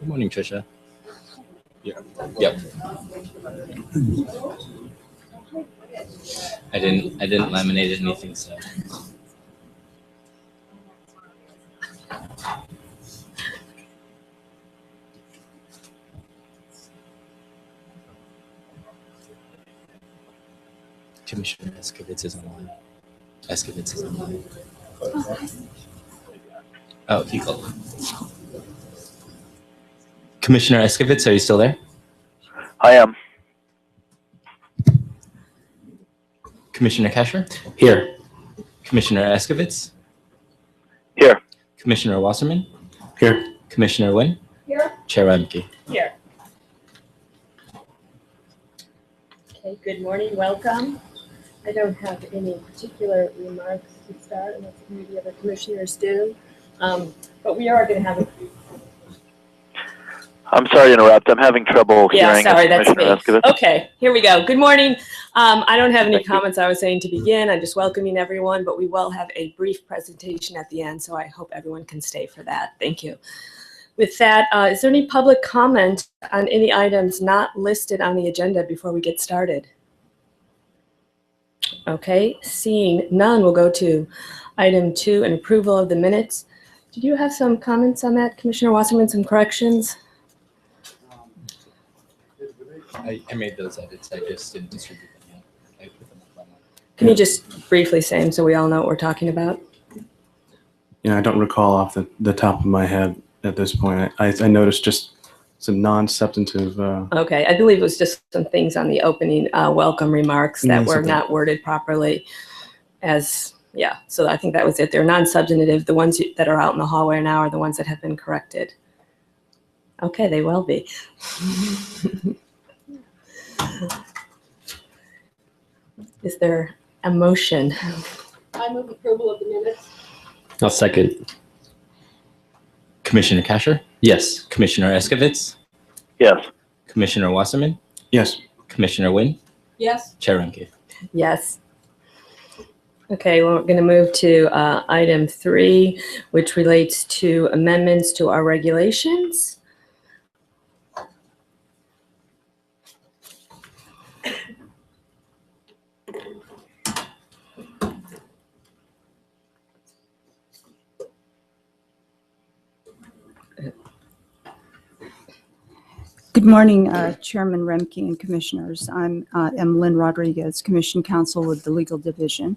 Good morning, Trisha. Yeah. Yep. I didn't laminate anything, so. Commissioner Escovitz is online. Escovitz is online. Oh, he called. Commissioner Escovitz, are you still there? I am. Commissioner Kesher? Here. Commissioner Escovitz? Here. Commissioner Wasserman? Here. Commissioner Nguyen? Here. Chair Remke? Here. Okay, good morning, welcome. I don't have any particular remarks to start unless any of the other commissioners do. But we are going to have a. I'm sorry to interrupt. I'm having trouble Yeah, hearing sorry, that's me. Commissioner Escovitz. Okay, here we go. Good morning. I don't have any comments I was saying to begin. I'm just welcoming everyone, but we will have a brief presentation at the end, so I hope everyone can stay for that. Thank you. With that, is there any public comment on any items not listed on the agenda before we get started? Okay, seeing none, we'll go to item 2, an approval of the minutes. Did you have some comments on that, Commissioner Wasserman, some corrections? I made those edits. I just didn't distribute them yet. I put them up online. Can you just briefly say them so we all know what we're talking about? Yeah, I don't recall off the top of my head at this point. I noticed just some non-substantive. Okay, I believe it was just some things on the opening welcome remarks that were not worded properly yeah, so I think that was it. They're non-substantive. The ones that are out in the hallway now are the ones that have been corrected. Okay, they will be. Is there a motion? I move approval of the minutes. I'll second. Commissioner Kesher? Yes. Commissioner Escovitz? Yes. Commissioner Wasserman? Yes. Commissioner Nguyen? Yes. Chair Remke? Yes. Okay, well, we're going to move to item 3, which relates to amendments to our regulations. Good morning, Chairman Remke and Commissioners. I'm Lynn Rodriguez, Commission Counsel with the Legal Division.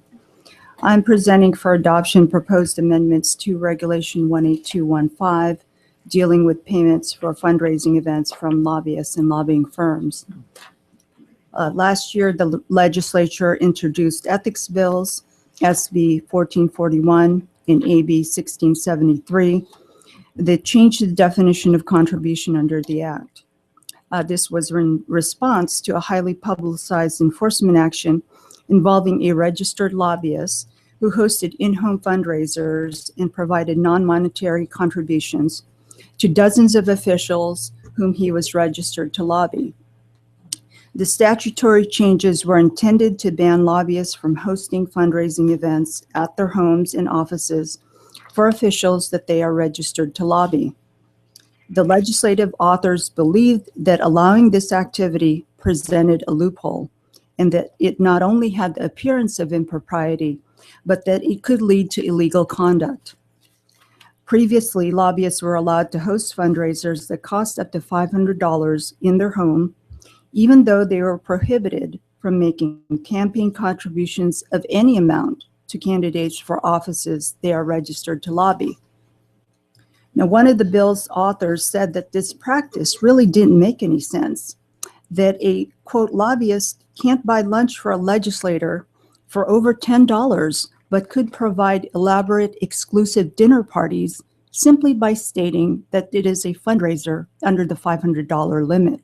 I'm presenting for adoption proposed amendments to Regulation 18215, dealing with payments for fundraising events from lobbyists and lobbying firms. Last year, the legislature introduced ethics bills, SB 1441 and AB 1673, that changed the definition of contribution under the Act. This was in response to a highly publicized enforcement action involving a registered lobbyist who hosted in-home fundraisers and provided non-monetary contributions to dozens of officials whom he was registered to lobby. The statutory changes were intended to ban lobbyists from hosting fundraising events at their homes and offices for officials that they are registered to lobby. The legislative authors believed that allowing this activity presented a loophole, and that it not only had the appearance of impropriety, but that it could lead to illegal conduct. Previously, lobbyists were allowed to host fundraisers that cost up to $500 in their home, even though they were prohibited from making campaign contributions of any amount to candidates for offices they are registered to lobby. Now, one of the bill's authors said that this practice really didn't make any sense, that a, quote, lobbyist can't buy lunch for a legislator for over $10, but could provide elaborate exclusive dinner parties simply by stating that it is a fundraiser under the $500 limit.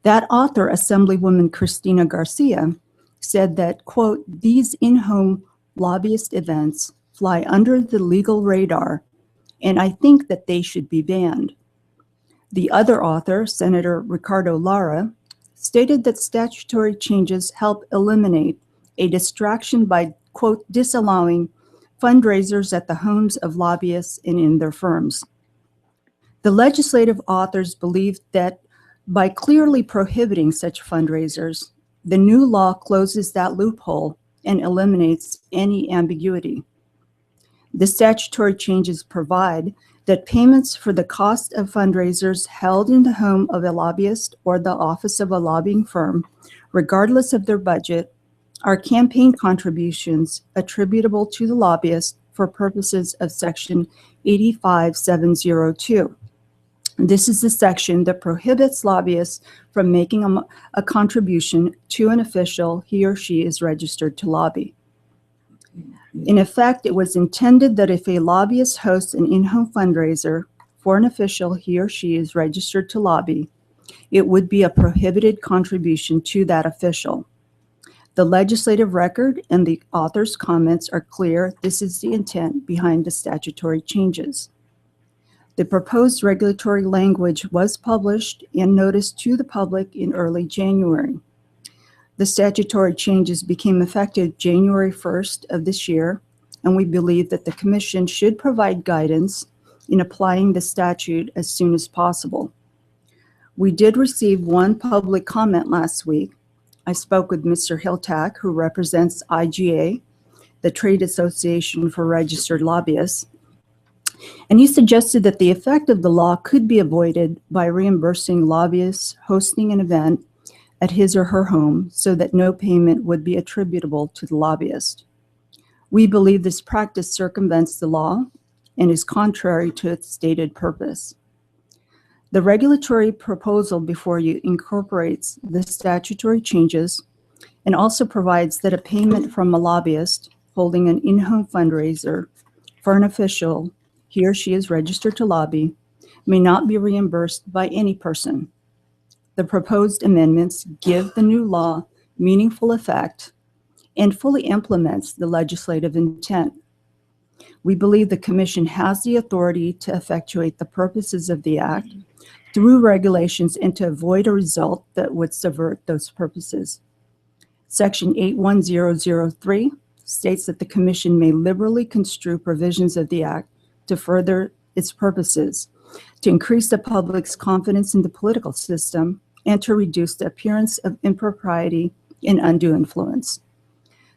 That author, Assemblywoman Cristina Garcia, said that, quote, these in-home lobbyist events fly under the legal radar, and I think that they should be banned. The other author, Senator Ricardo Lara, stated that statutory changes help eliminate a distraction by, quote, disallowing fundraisers at the homes of lobbyists and in their firms. The legislative authors believed that by clearly prohibiting such fundraisers, the new law closes that loophole and eliminates any ambiguity. The statutory changes provide that payments for the cost of fundraisers held in the home of a lobbyist or the office of a lobbying firm, regardless of their budget, are campaign contributions attributable to the lobbyist for purposes of Section 85702. This is the section that prohibits lobbyists from making a contribution to an official he or she is registered to lobby. In effect, it was intended that if a lobbyist hosts an in-home fundraiser for an official he or she is registered to lobby, it would be a prohibited contribution to that official. The legislative record and the author's comments are clear. This is the intent behind the statutory changes. The proposed regulatory language was published and noticed to the public in early January. The statutory changes became effective January 1st of this year, and we believe that the Commission should provide guidance in applying the statute as soon as possible. We did receive one public comment last week. I spoke with Mr. Hiltak, who represents IGA, the Trade Association for Registered Lobbyists, and he suggested that the effect of the law could be avoided by reimbursing lobbyists hosting an event at his or her home so that no payment would be attributable to the lobbyist. We believe this practice circumvents the law and is contrary to its stated purpose. The regulatory proposal before you incorporates the statutory changes and also provides that a payment from a lobbyist holding an in-home fundraiser for an official he or she is registered to lobby may not be reimbursed by any person. The proposed amendments give the new law meaningful effect and fully implements the legislative intent. We believe the Commission has the authority to effectuate the purposes of the Act through regulations and to avoid a result that would subvert those purposes. Section 81003 states that the Commission may liberally construe provisions of the Act to further its purposes, to increase the public's confidence in the political system, and to reduce the appearance of impropriety and undue influence.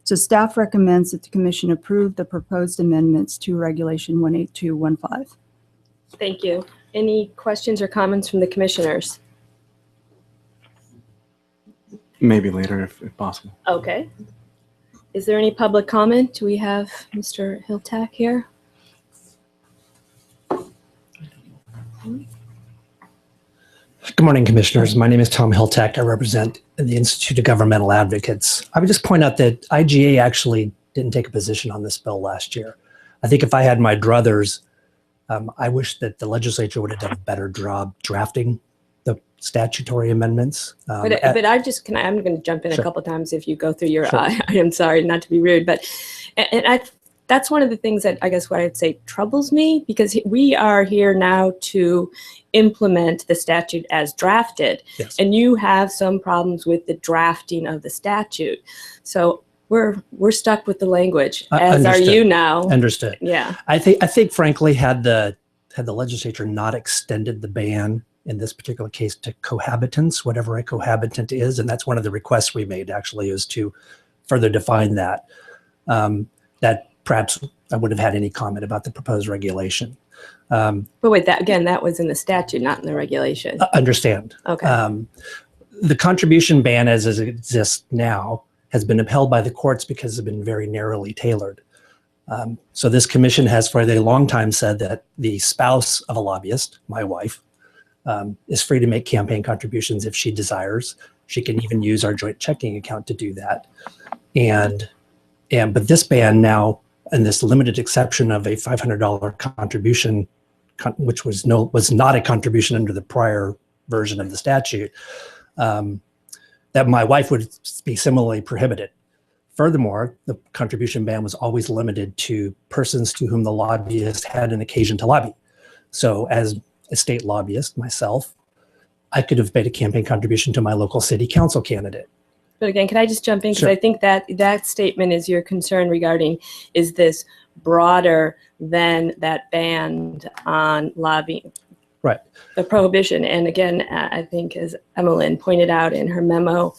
So staff recommends that the Commission approve the proposed amendments to Regulation 18215. Thank you. Any questions or comments from the commissioners? Maybe later if possible. Okay. Is there any public comment? Do we have Mr. Hiltak here? Good morning, Commissioners. My name is Tom Hiltak. I represent the Institute of Governmental Advocates. I would just point out that IGA actually didn't take a position on this bill last year. I think if I had my druthers, I wish that the legislature would have done a better job drafting the statutory amendments. But I'm going to jump in Sure. a couple times if you go through your, Sure. I am sorry not to be rude, but that's one of the things that I guess what I'd say troubles me, because we are here now to implement the statute as drafted. Yes. And you have some problems with the drafting of the statute. So we're stuck with the language, as are Understood. you now. Understood. Yeah. I think frankly, had the legislature not extended the ban in this particular case to cohabitants, whatever a cohabitant is, and that's one of the requests we made actually, is to further define that, that perhaps I wouldn't have had any comment about the proposed regulation. But wait, that was in the statute, not in the regulation. Understand. Okay. The contribution ban as it exists now has been upheld by the courts because it's been very narrowly tailored. So this commission has for a long time said that the spouse of a lobbyist, my wife, is free to make campaign contributions if she desires. She can even use our joint checking account to do that. But this ban now, and this limited exception of a $500 contribution, which was not a contribution under the prior version of the statute, that my wife would be similarly prohibited. Furthermore, the contribution ban was always limited to persons to whom the lobbyist had an occasion to lobby. So as a state lobbyist myself, I could have made a campaign contribution to my local city council candidate. But again, can I just jump in? Because Sure. I think that statement is your concern regarding, is this broader than that ban on lobbying. Right. The prohibition. And again, I think as Emmeline pointed out in her memo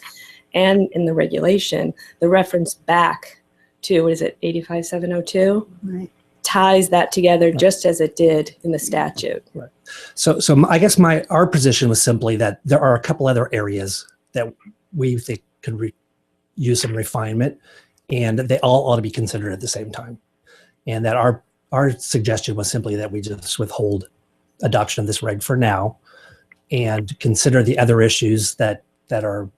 and in the regulation, the reference back to, what is it, 85702? Right. Ties that together just as it did in the statute. So I guess our position was simply that there are a couple other areas that we think could use some refinement, and they all ought to be considered at the same time. And that our suggestion was simply that we just withhold adoption of this reg for now and consider the other issues that are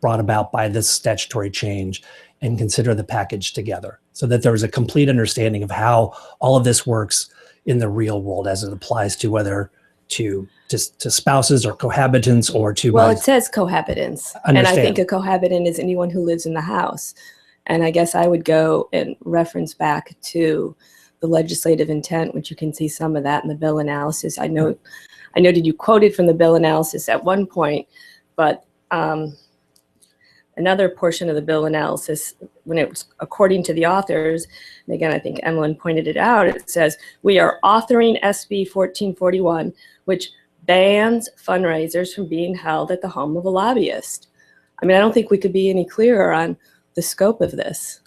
brought about by this statutory change and consider the package together so that there is a complete understanding of how all of this works in the real world as it applies to whether to spouses or cohabitants or to. Well, it says cohabitants. And I Understand. think a cohabitant is anyone who lives in the house. And I guess I would go and reference back to the legislative intent, which you can see some of that in the bill analysis. I noted you quoted from the bill analysis at one point, but another portion of the bill analysis, when it was according to the authors, and again, I think Emmeline pointed it out, it says, we are authoring SB 1441, which bans fundraisers from being held at the home of a lobbyist. I mean, I don't think we could be any clearer on the scope of this.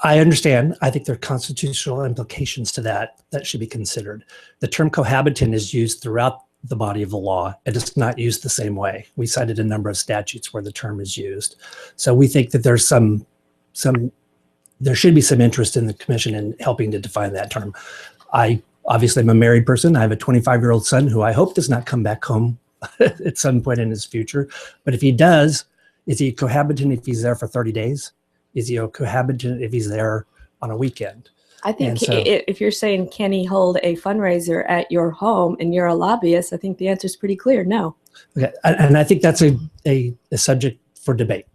I understand. I think there are constitutional implications to that should be considered. The term cohabitant is used throughout the body of the law. It is not used the same way. We cited a number of statutes where the term is used. So we think that there's there should be some interest in the commission in helping to define that term. I obviously am a married person. I have a 25-year-old son who I hope does not come back home at some point in his future. But if he does, is he a cohabitant if he's there for 30 days? Is he a cohabitant if he's there on a weekend? I think And so- if you're saying, can he hold a fundraiser at your home and you're a lobbyist, I think the answer is pretty clear, no. Okay. And I think that's a subject for debate.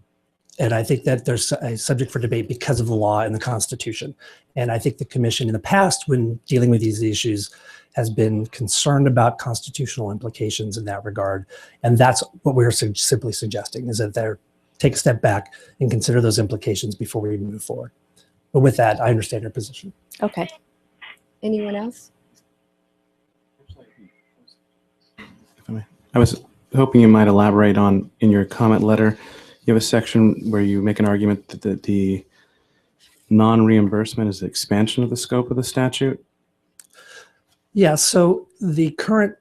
And I think that there's a subject for debate because of the law and the Constitution. And I think the commission in the past, when dealing with these issues, has been concerned about constitutional implications in that regard. And that's what we're simply suggesting, is that they take a step back and consider those implications before we move forward. But with that, I understand your position. Okay. Anyone else? I was hoping you might elaborate on, in your comment letter, you have a section where you make an argument that the non-reimbursement is the expansion of the scope of the statute. Yeah, so the current,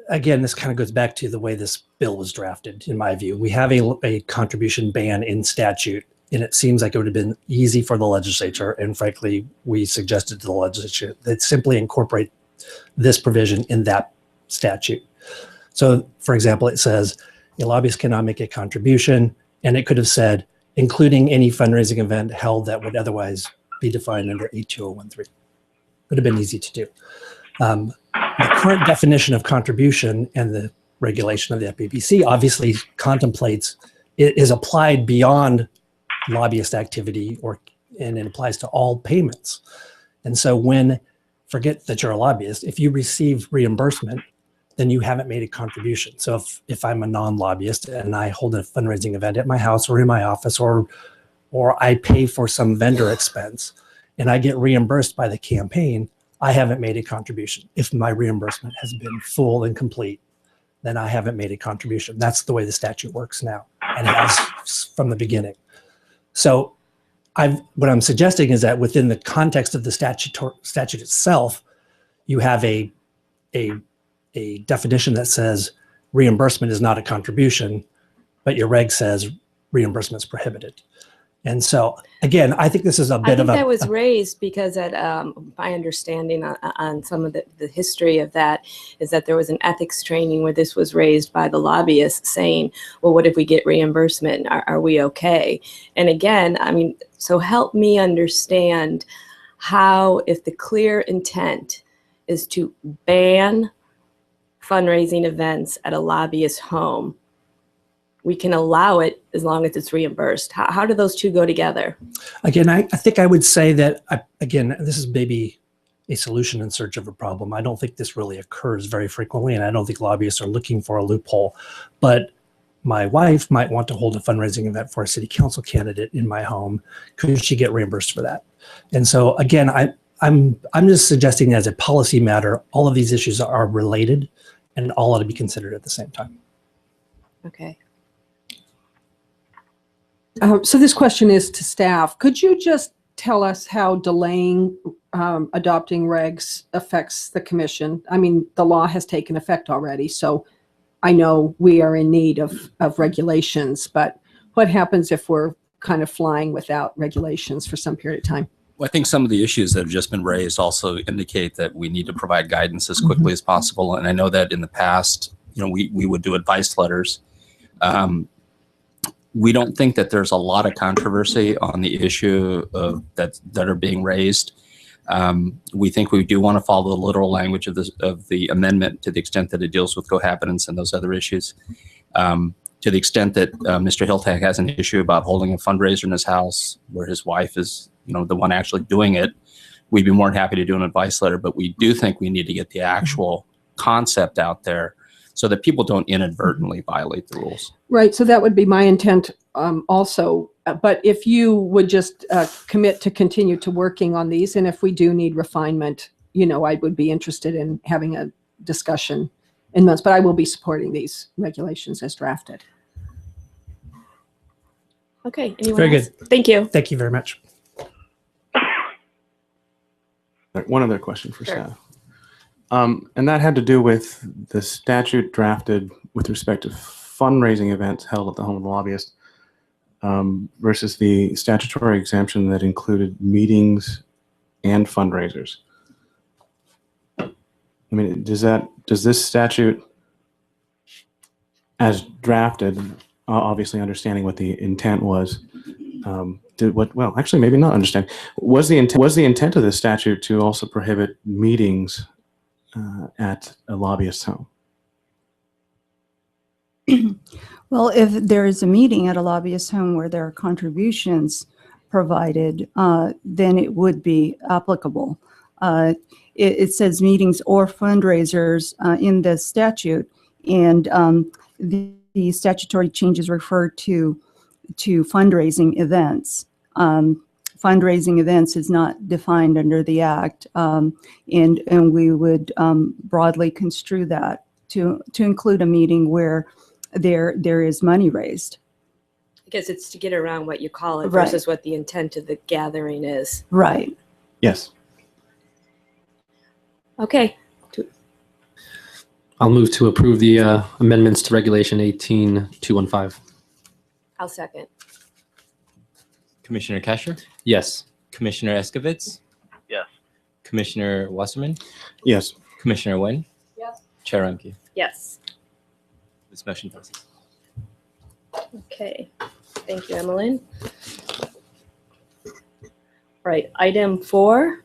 again, this kind of goes back to the way this bill was drafted, in my view. We have a contribution ban in statute, and it seems like it would have been easy for the legislature, and frankly, we suggested to the legislature that simply incorporate this provision in that statute. So, for example, it says a lobbyist cannot make a contribution, and it could have said, including any fundraising event held that would otherwise be defined under 82013. Would have been easy to do. The current definition of contribution and the regulation of the FPPC obviously contemplates, it is applied beyond lobbyist activity, and it applies to all payments. And so forget that you're a lobbyist, if you receive reimbursement, then you haven't made a contribution. So if I'm a non-lobbyist and I hold a fundraising event at my house or in my office, or I pay for some vendor expense and I get reimbursed by the campaign, I haven't made a contribution. If my reimbursement has been full and complete, then I haven't made a contribution. That's the way the statute works now, and it has from the beginning. So what I'm suggesting is that within the context of the statute itself, you have a definition that says reimbursement is not a contribution, but your reg says reimbursement is prohibited. And so, again, I think this is a bit of a... I think that was raised because my understanding on some of the history of that is that there was an ethics training where this was raised by the lobbyists saying, well, what if we get reimbursement? Are we okay? And again, I mean, so help me understand how, if the clear intent is to ban fundraising events at a lobbyist's home, we can allow it as long as it's reimbursed. How do those two go together? Again, I think I would say that, again, this is maybe a solution in search of a problem. I don't think this really occurs very frequently, and I don't think lobbyists are looking for a loophole. But my wife might want to hold a fundraising event for a city council candidate in my home. Could she get reimbursed for that? And so again, I'm just suggesting as a policy matter, all of these issues are related and all ought to be considered at the same time. Okay. So this question is to staff. Could you just tell us how delaying adopting regs affects the commission? I mean, the law has taken effect already, so I know we are in need of regulations, but what happens if we're kind of flying without regulations for some period of time? Well, I think some of the issues that have just been raised also indicate that we need to provide guidance as quickly as possible. And I know that in the past, we would do advice letters. We don't think that there's a lot of controversy on the issue of that are being raised. We think we do want to follow the literal language of the amendment to the extent that it deals with cohabitants and those other issues. To the extent that Mr. Hiltag has an issue about holding a fundraiser in his house where his wife is, the one actually doing it, we'd be more than happy to do an advice letter. But we do think we need to get the actual concept out there so that people don't inadvertently violate the rules. Right, so that would be my intent also. But if you would just commit to continue to working on these, and if we do need refinement, I would be interested in having a discussion in those, but I will be supporting these regulations as drafted. Okay. Anyone Very else? good. Thank you. Thank you very much. One other question for Sure. staff. And that had to do with the statute drafted with respect to fundraising events held at the home of the lobbyist versus the statutory exemption that included meetings and fundraisers. I mean, does this statute, as drafted, obviously understanding what the intent was, actually maybe not understand, was the intent of this statute to also prohibit meetings at a lobbyist's home? Well, if there is a meeting at a lobbyist's home where there are contributions provided, then it would be applicable. It says meetings or fundraisers in the statute, and the statutory changes refer to fundraising events. Fundraising events is not defined under the Act, and we would broadly construe that to include a meeting where there is money raised. I guess it's to get around what you call it Right. versus what the intent of the gathering is. Right. Yes. Okay. I'll move to approve the amendments to Regulation 18215. I'll second. Commissioner Kesher, Yes. Commissioner Eskovitz, Yes. Commissioner Wasserman, Yes. Commissioner Nguyen, Yes. Chair Rumkey. Yes. This motion passes. Okay. Thank you, Emmeline. All right. Item 4.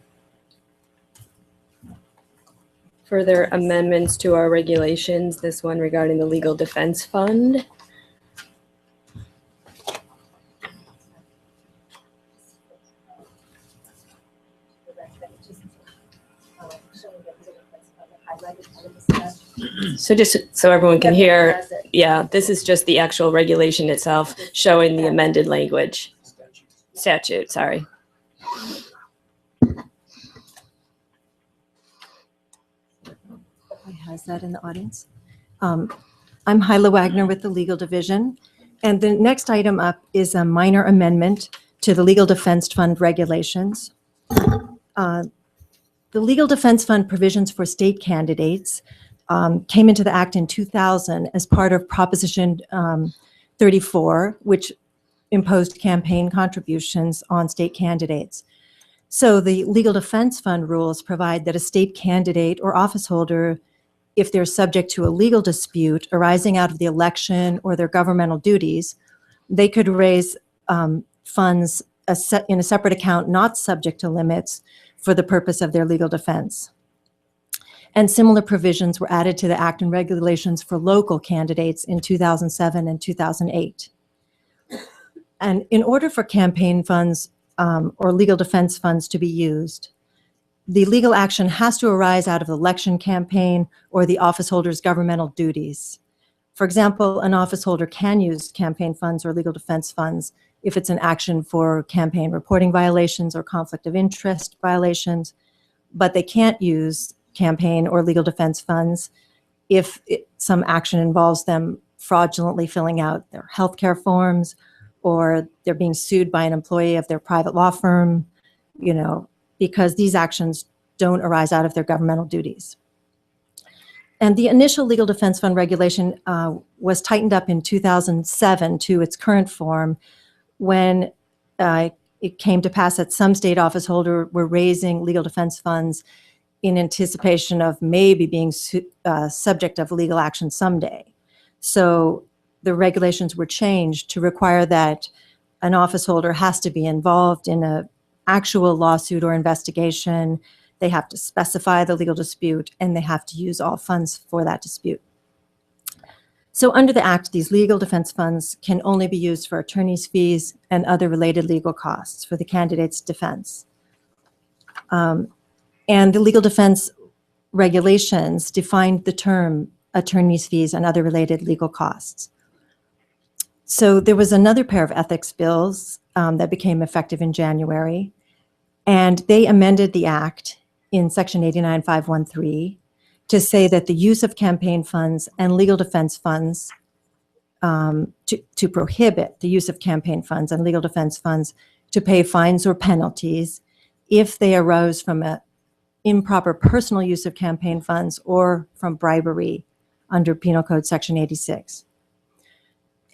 Further amendments to our regulations. This one regarding the Legal Defense Fund. So just so everyone can hear, yeah, this is just the actual regulation itself showing the amended language. Statute, sorry. Has that in the audience? I'm Hyla Wagner with the Legal Division. And the next item up is a minor amendment to the Legal Defense Fund regulations. The Legal Defense Fund provisions for state candidates came into the Act in 2000 as part of Proposition 34, which imposed campaign contributions on state candidates. So the Legal Defense Fund rules provide that a state candidate or office holder, if they're subject to a legal dispute arising out of the election or their governmental duties, they could raise funds in a separate account not subject to limits for the purpose of their legal defense. And similar provisions were added to the Act and regulations for local candidates in 2007 and 2008. And in order for campaign funds or legal defense funds to be used, the legal action has to arise out of the election campaign or the office holder's governmental duties. For example, an office holder can use campaign funds or legal defense funds if it's an action for campaign reporting violations or conflict of interest violations, but they can't use campaign or legal defense funds if some action involves them fraudulently filling out their healthcare forms, or they're being sued by an employee of their private law firm, because these actions don't arise out of their governmental duties. And the initial legal defense fund regulation was tightened up in 2007 to its current form when it came to pass that some state office holders were raising legal defense funds in anticipation of maybe being subject of legal action someday. So the regulations were changed to require that an office holder has to be involved in an actual lawsuit or investigation. They have to specify the legal dispute, and they have to use all funds for that dispute. So under the Act, these legal defense funds can only be used for attorney's fees and other related legal costs for the candidate's defense. And the legal defense regulations defined the term attorney's fees and other related legal costs. So there was another pair of ethics bills that became effective in January, and they amended the Act in Section 89513 to say that the use of campaign funds and legal defense funds, to prohibit the use of campaign funds and legal defense funds to pay fines or penalties if they arose from an improper personal use of campaign funds or from bribery under Penal Code Section 86.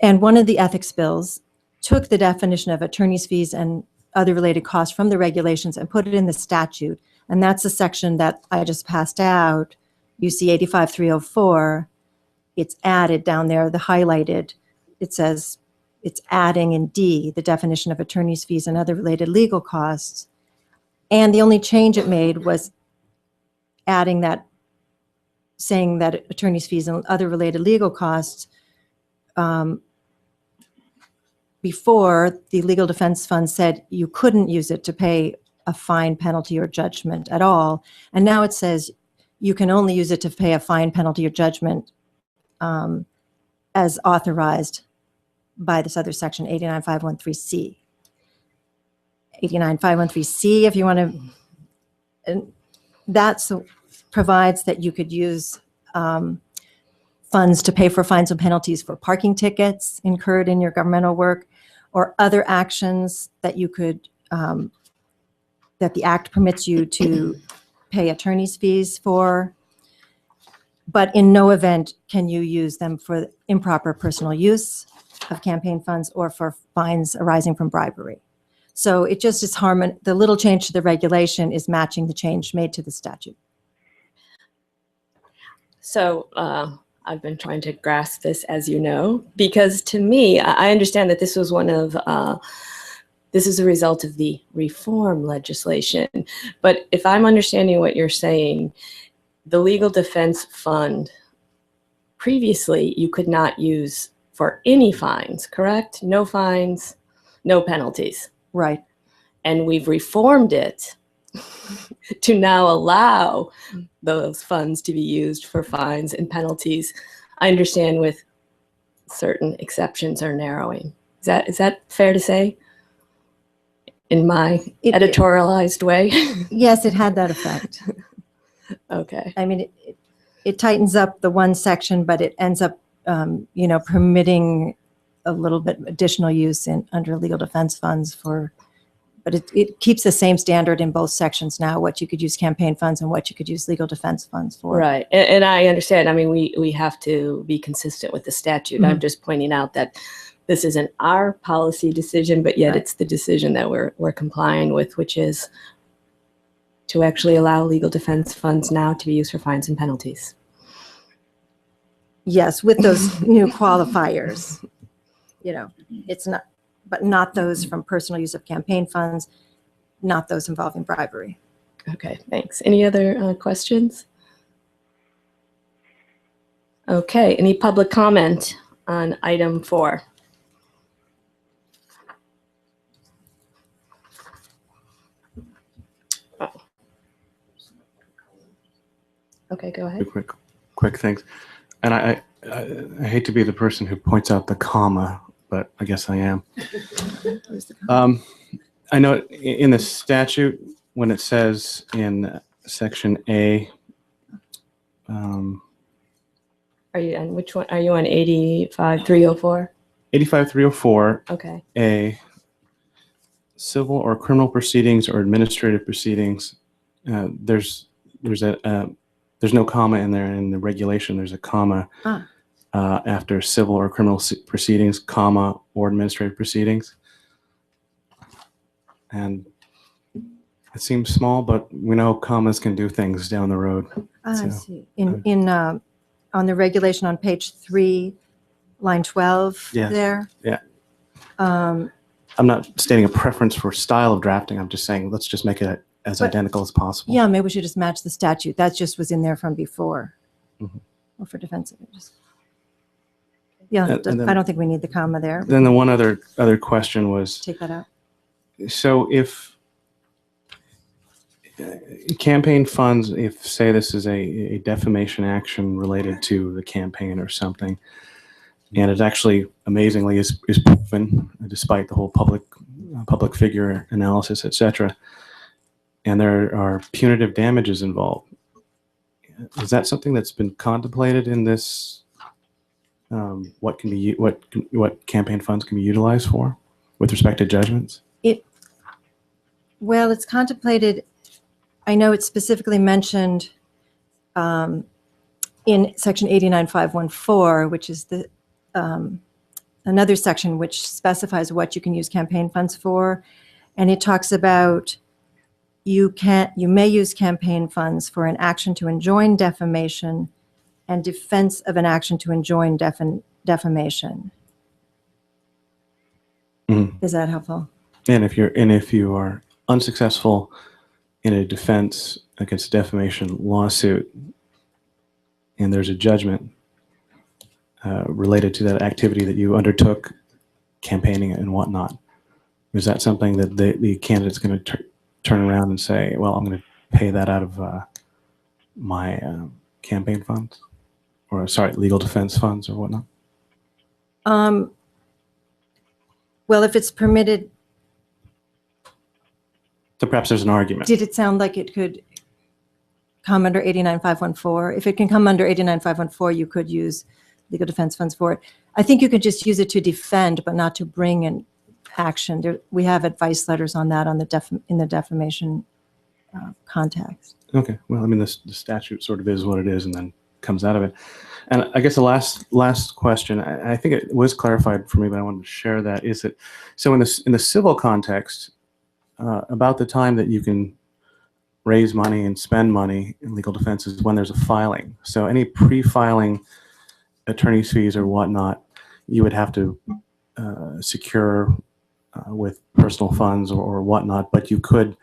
And one of the ethics bills took the definition of attorney's fees and other related costs from the regulations and put it in the statute. And that's the section that I just passed out, UC 85304. It's added down there, the highlighted. It says it's adding in D the definition of attorney's fees and other related legal costs. And the only change it made was adding that, saying that attorney's fees and other related legal costs, before the legal defense fund said you couldn't use it to pay a fine, penalty, or judgment at all. And now it says you can only use it to pay a fine, penalty, or judgment as authorized by this other section, 89513C. 89513C, if you want to, and that provides that you could use funds to pay for fines and penalties for parking tickets incurred in your governmental work, or other actions that you could, that the Act permits you to pay attorney's fees for. But in no event can you use them for improper personal use of campaign funds or for fines arising from bribery. So it just is the little change to the regulation is matching the change made to the statute. So I've been trying to grasp this, as you know, because to me, I understand that this was this is a result of the reform legislation. But if I'm understanding what you're saying, the legal defense fund, previously you could not use for any fines, correct? No fines, no penalties. Right. And we've reformed it to now allow those funds to be used for fines and penalties. I understand with certain exceptions or narrowing. Is that fair to say? In my editorialized way? Yes, it had that effect. Okay. I mean, it tightens up the one section, but it ends up, permitting a little bit additional use under legal defense funds but it keeps the same standard in both sections now, what you could use campaign funds and what you could use legal defense funds for. Right. And I understand. I mean, we have to be consistent with the statute. I'm just pointing out that this isn't our policy decision, but yet it's the decision that we're complying with, which is to actually allow legal defense funds now to be used for fines and penalties. Yes, with those new qualifiers. It's not, but not those from personal use of campaign funds, not those involving bribery. Okay, thanks. Any other questions? Okay, any public comment on item 4? Oh. Okay, go ahead. Quick things. And I hate to be the person who points out the comma but I guess I am. I know in the statute, when it says in section A, Are you on which one? Are you on 85-304? 85304 Okay. A, civil or criminal proceedings or administrative proceedings, there's no comma in there in the regulation. There's a comma after civil or criminal proceedings, comma, or administrative proceedings. And it seems small, but we know commas can do things down the road. I So, see. On the regulation on page 3, line 12 Yes. there. Yeah. Um, I'm not stating a preference for style of drafting. I'm just saying let's just make it as But- identical as possible. Yeah, maybe we should just match the statute. That just was in there from before. Mhm. Well, for defensive. Yeah, And then- I don't think we need the comma there. Then the one other question was, Take that out. so if campaign funds, if say this is a defamation action related to the campaign or something, and it actually amazingly is proven despite the whole public figure analysis, etc., and there are punitive damages involved, is that something that's been contemplated in this? What campaign funds can be utilized for with respect to judgments? Well, it's contemplated. I know it's specifically mentioned in section 89514, which is the another section which specifies what you can use campaign funds for, and it talks about you may use campaign funds for an action to enjoin defamation and defense of an action to enjoin defamation. Mhm. Is that helpful? And if you are unsuccessful in a defense against a defamation lawsuit, and there's a judgment related to that activity that you undertook, campaigning and whatnot, is that something that the candidate's going to turn around and say, well, I'm going to pay that out of my campaign funds, or sorry, legal defense funds or whatnot? Well, if it's permitted, So perhaps there's an argument. did it sound like it could come under 89514? If it can come under 89514, you could use legal defense funds for it. I think you could just use it to defend, but not to bring an action. We have advice letters on that in the defamation context. Okay, well, I mean, the statute sort of is what it is and then comes out of it. And I guess the last question, I think it was clarified for me, but I wanted to share that, is that, so in the civil context, about the time that you can raise money and spend money in legal defense is when there's a filing. So any pre-filing attorney's fees or whatnot, you would have to secure with personal funds or whatnot, but you could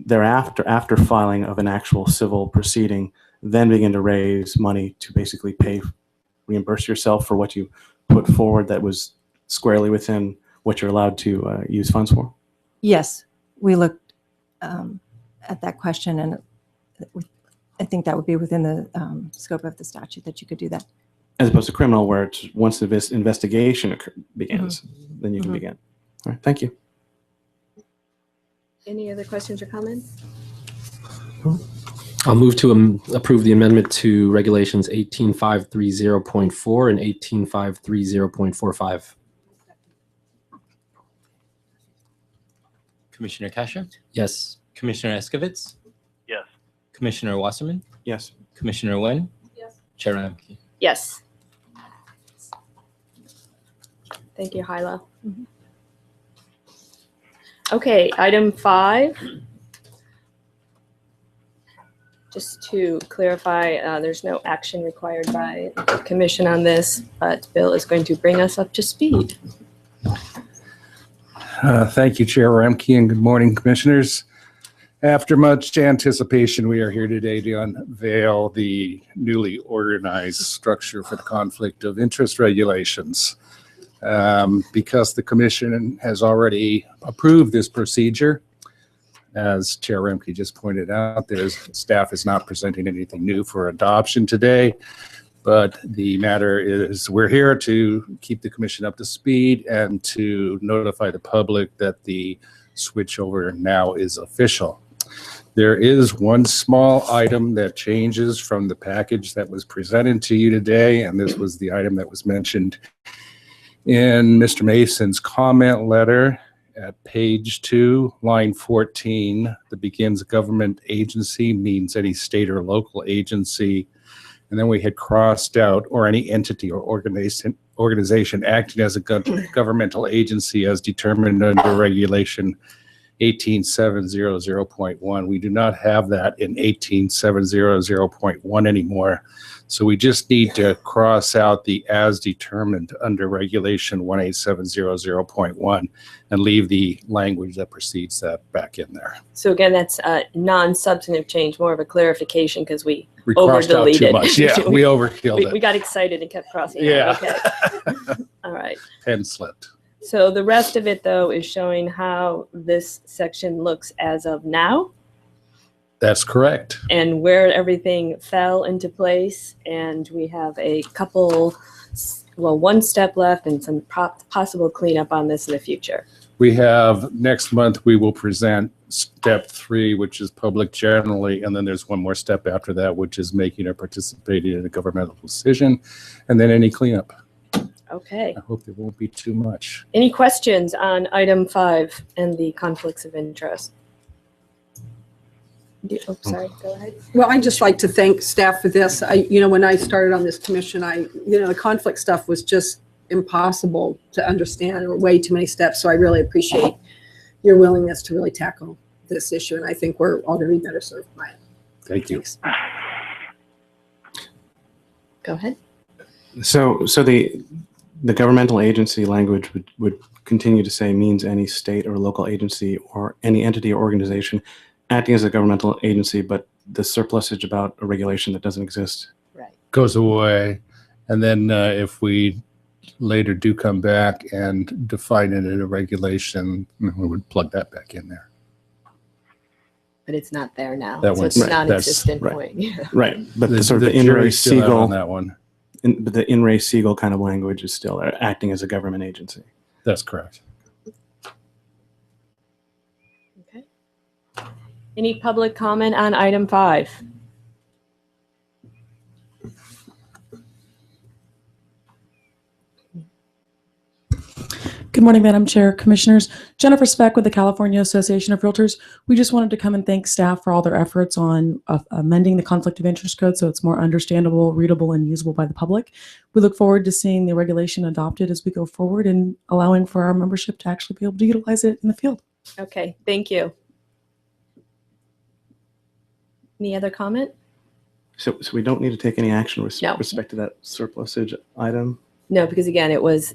thereafter, after filing of an actual civil proceeding, then begin to raise money to basically reimburse yourself for what you put forward that was squarely within what you're allowed to use funds for? Yes, we looked at that question, and I think that would be within the scope of the statute that you could do that. As opposed to criminal, where it's once the investigation begins, then you can begin. All right, thank you. Any other questions or comments? I'll move to approve the amendment to regulations 18530.4 and 18530.45. Commissioner Kasha, Yes. Commissioner Eskovitz, Yes. Commissioner Wasserman, Yes. Commissioner Nguyen, Yes. Chair Ramke. Yes. Thank you, Hyla. Okay, item 5. Just to clarify, there's no action required by the commission on this, but Bill is going to bring us up to speed. Thank you, Chair Ramke, and good morning, Commissioners. After much anticipation, we are here today to unveil the newly organized structure for the conflict of interest regulations. Because the Commission has already approved this procedure, as Chair Remke just pointed out, staff is not presenting anything new for adoption today. But the matter is, we're here to keep the commission up to speed and to notify the public that the switchover now is official. There is one small item that changes from the package that was presented to you today, and this was the item that was mentioned in Mr. Mason's comment letter at page 2, line 14, that begins government agency means any state or local agency. And then we had crossed out or any entity or organization acting as a governmental agency as determined under regulation 18700.1. We do not have that in 18700.1 anymore. So we just need to cross out the as determined under regulation 18700.1 and leave the language that precedes that back in there. So again, that's a non-substantive change, more of a clarification because we crossed out too over-deleted. much. Yeah, we overkilled We it. got excited and kept crossing Yeah. out. Okay. All right. Pen slipped. So the rest of it, though, is showing how this section looks as of now That's correct. and where everything fell into place. And we have a couple, well, one step left and some possible cleanup on this in the future. We have, next month, we will present step 3, which is public generally, and then there's one more step after that, which is making or participating in a governmental decision, and then any cleanup. Okay. I hope there won't be too much. Any questions on item 5 and the conflicts of interest? Oh, sorry, go ahead. Well, I'd just like to thank staff for this. When I started on this commission, the conflict stuff was just impossible to understand, or way too many steps. So I really appreciate your willingness to really tackle this issue. And I think we're all going to be better served by it. Thank you. Thanks. Go ahead. So the governmental agency language would continue to say means any state or local agency or any entity or organization acting as a governmental agency, but the surplusage about a regulation that doesn't exist. Right. Goes away. And then if we later do come back and define it in a regulation, we would plug that back in there. But it's not there now. That So one's- it's that's- non-existent right. point. Yeah. Right, but the sort of the jury's still out on Siegel, that one. but the In re Siegel kind of language is still acting as a government agency. That's correct. Okay. Any public comment on item 5? Good morning, Madam Chair, Commissioners. Jennifer Speck with the California Association of Realtors. We just wanted to come and thank staff for all their efforts on amending the conflict of interest code so it's more understandable, readable, and usable by the public. We look forward to seeing the regulation adopted as we go forward and allowing for our membership to actually be able to utilize it in the field. Okay, thank you. Any other comment? So we don't need to take any action with No. respect to that surplusage item. No, because again, it was,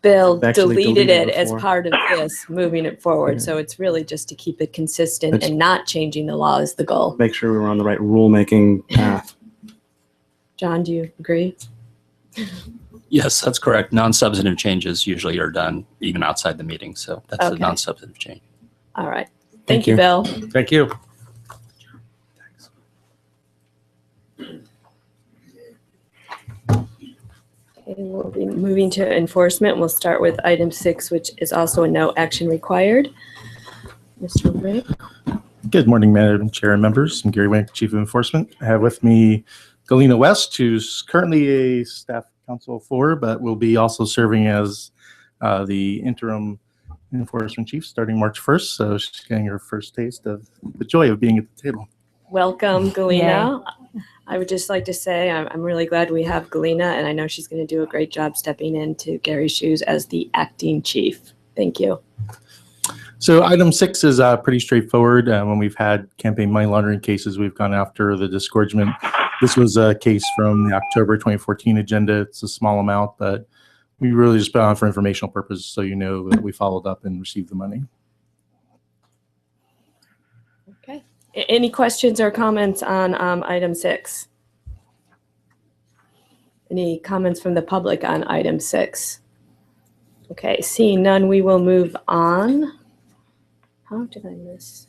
Bill Actually deleted deleted it as before. part of this, moving it forward. Yeah. So it's really just to keep it consistent It's- and not changing the law is the goal. Make sure we were on the right rulemaking path. John, do you agree? Yes, that's correct. Non-substantive changes usually are done even outside the meeting, so that's a Okay. non-substantive change. All right. Thank Thank you, you. Bill. Thank you. Okay, we'll be moving to enforcement. We'll start with item 6, which is also a no action required. Mr. Rick? Good morning, Madam Chair and members. I'm Gary Wank, Chief of Enforcement. I have with me Galena West, who's currently a staff counsel 4, but will be also serving as the interim enforcement chief starting March 1st. So she's getting her first taste of the joy of being at the table. Welcome, Galena. I would just like to say I'm really glad we have Galena, and I know she's going to do a great job stepping into Gary's shoes as the acting chief. Thank you. So item 6 is pretty straightforward. When we've had campaign money laundering cases, we've gone after the disgorgement. This was a case from the October 2014 agenda. It's a small amount, but we really just put on for informational purposes so you know that we followed up and received the money. Okay. Any questions or comments on item 6? Any comments from the public on item 6? Okay, seeing none, we will move on. How did I miss?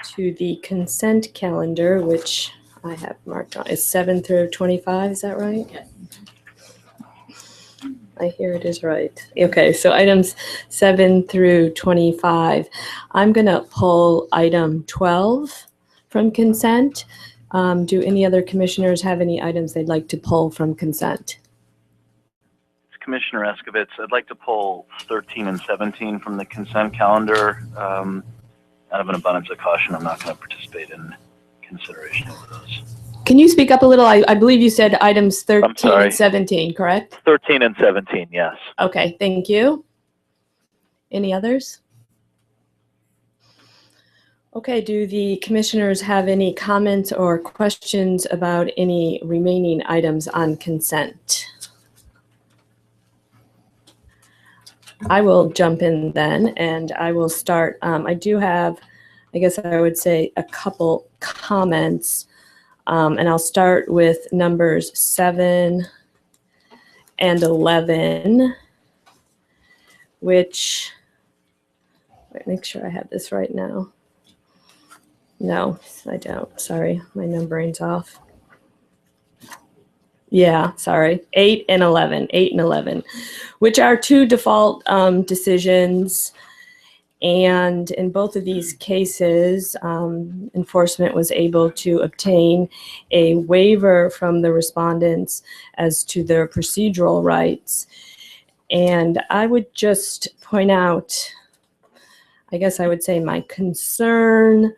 to the consent calendar, which I have marked on. It's 7 through 25, is that right? Yes. I hear it is right. Okay, so items 7 through 25. I'm going to pull item 12 from consent. Do any other commissioners have any items they'd like to pull from consent? It's Commissioner Eskovitz. I'd like to pull 13 and 17 from the consent calendar. Out of an abundance of caution, I'm not going to participate in consideration of those. Can you speak up a little? I believe you said items 13 sorry. and 17, correct? 13 and 17, yes. Okay, thank you. Any others? Okay, do the commissioners have any comments or questions about any remaining items on consent? I will jump in then, and I will start. I do have, I guess I would say, a couple comments. And I'll start with numbers 7 and 11, which, wait, make sure I have this right now. No, I don't. Sorry, my numbering's off. Yeah, sorry. 8 and 11, which are two default decisions. And in both of these cases, enforcement was able to obtain a waiver from the respondents as to their procedural rights. And I would just point out, I guess I would say, my concern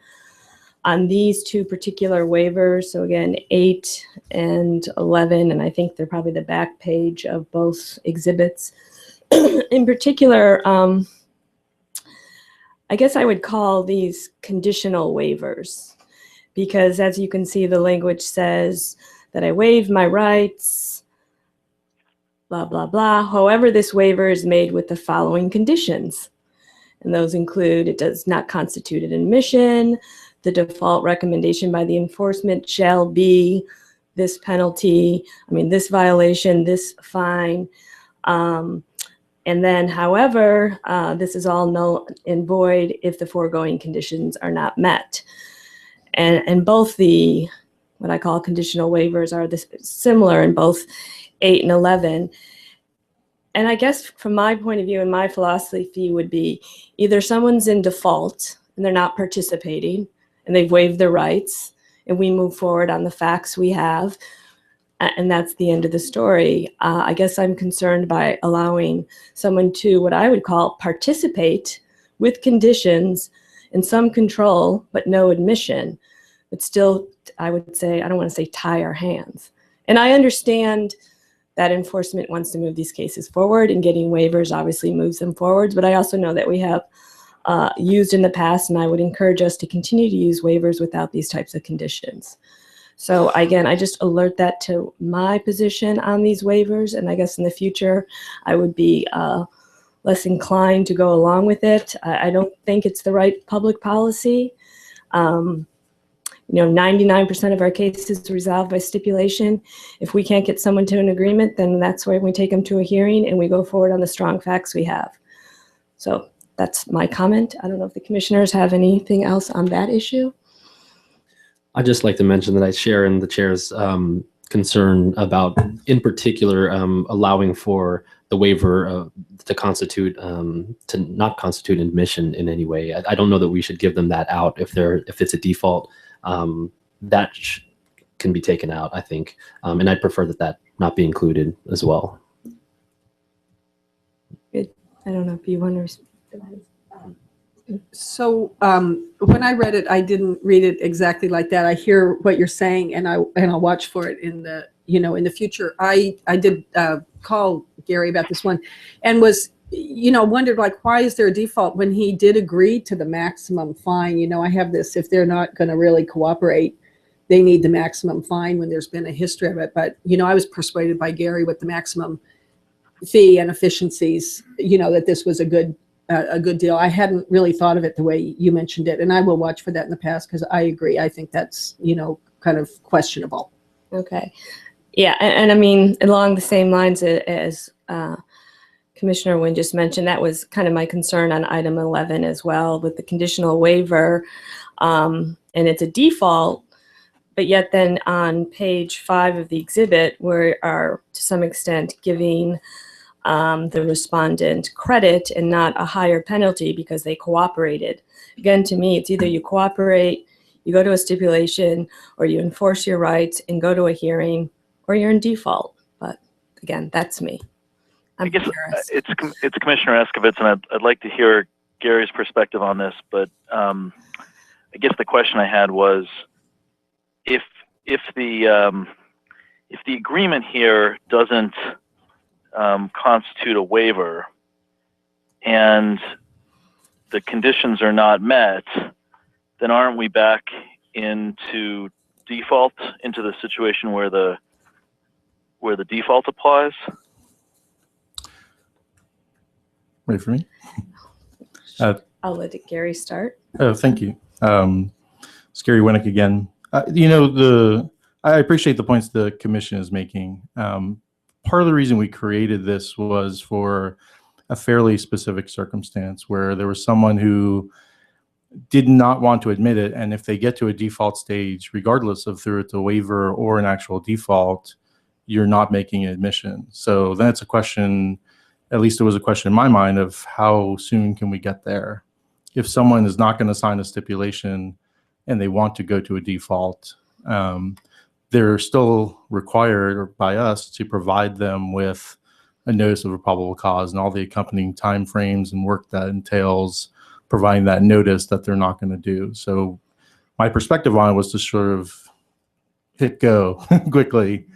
on these two particular waivers. So again, 8 and 11, and I think they're probably the back page of both exhibits. In particular, I guess I would call these conditional waivers, because as you can see, the language says that I waive my rights, blah, blah, blah. However, this waiver is made with the following conditions. And those include, it does not constitute an admission. The default recommendation by the enforcement shall be this penalty, this violation, this fine. And then, however, this is all null and void if the foregoing conditions are not met. And both the, what I call conditional waivers, are similar in both 8 and 11. And I guess from my point of view and my philosophy would be either someone's in default and they're not participating and they've waived their rights and we move forward on the facts we have, and that's the end of the story. I guess I'm concerned by allowing someone to, what I would call, participate with conditions and some control, but no admission. But still, I would say, I don't want to say tie our hands. And I understand that enforcement wants to move these cases forward, and getting waivers obviously moves them forward. But I also know that we have used in the past, and I would encourage us to continue to use waivers without these types of conditions. So again, I just alert that to my position on these waivers, and I guess in the future, I would be less inclined to go along with it. I don't think it's the right public policy. 99% of our cases resolved by stipulation. If we can't get someone to an agreement, then that's why we take them to a hearing and we go forward on the strong facts we have. So that's my comment. I don't know if the commissioners have anything else on that issue. I'd just like to mention that I share in the chair's concern about, in particular, allowing for the waiver to constitute, to not constitute admission in any way. I don't know that we should give them that out if it's a default. That can be taken out, I think, and I'd prefer that not be included as well. Good. I don't know if you want to. So when I read it, I didn't read it exactly like that. I hear what you're saying, and I'll watch for it in the in the future. I did call Gary about this one, and was wondered, like, why is there a default when he did agree to the maximum fine? I have this, if they're not going to really cooperate, they need the maximum fine when there's been a history of it. But I was persuaded by Gary with the maximum fee and efficiencies, that this was a good deal. I hadn't really thought of it the way you mentioned it, and I will watch for that in the past, because I agree. I think that's, kind of questionable. Okay. Yeah, and I mean, along the same lines as Commissioner Nguyen just mentioned, that was kind of my concern on item 11 as well, with the conditional waiver. and it's a default, but yet then on page 5 of the exhibit, we are to some extent giving the respondent credit and not a higher penalty because they cooperated. Again, to me, it's either you cooperate, you go to a stipulation, or you enforce your rights and go to a hearing, or you're in default. But again, that's me. I guess it's Commissioner Eskovitz, and I'd like to hear Gary's perspective on this. But I guess the question I had was, if the agreement here doesn't constitute a waiver, and the conditions are not met, then aren't we back into default, into the situation where the default applies? Ready for me? I'll let Gary start. Oh, thank you. It's Gary Winnick again. I appreciate the points the commission is making. Part of the reason we created this was for a fairly specific circumstance where there was someone who did not want to admit it, and if they get to a default stage, regardless of through it's a waiver or an actual default, you're not making an admission. So then it's a question, at least it was a question in my mind, of how soon can we get there? If someone is not going to sign a stipulation and they want to go to a default, they're still required by us to provide them with a notice of a probable cause and all the accompanying timeframes and work that entails providing that notice that they're not going to do. So my perspective on it was to sort of hit go quickly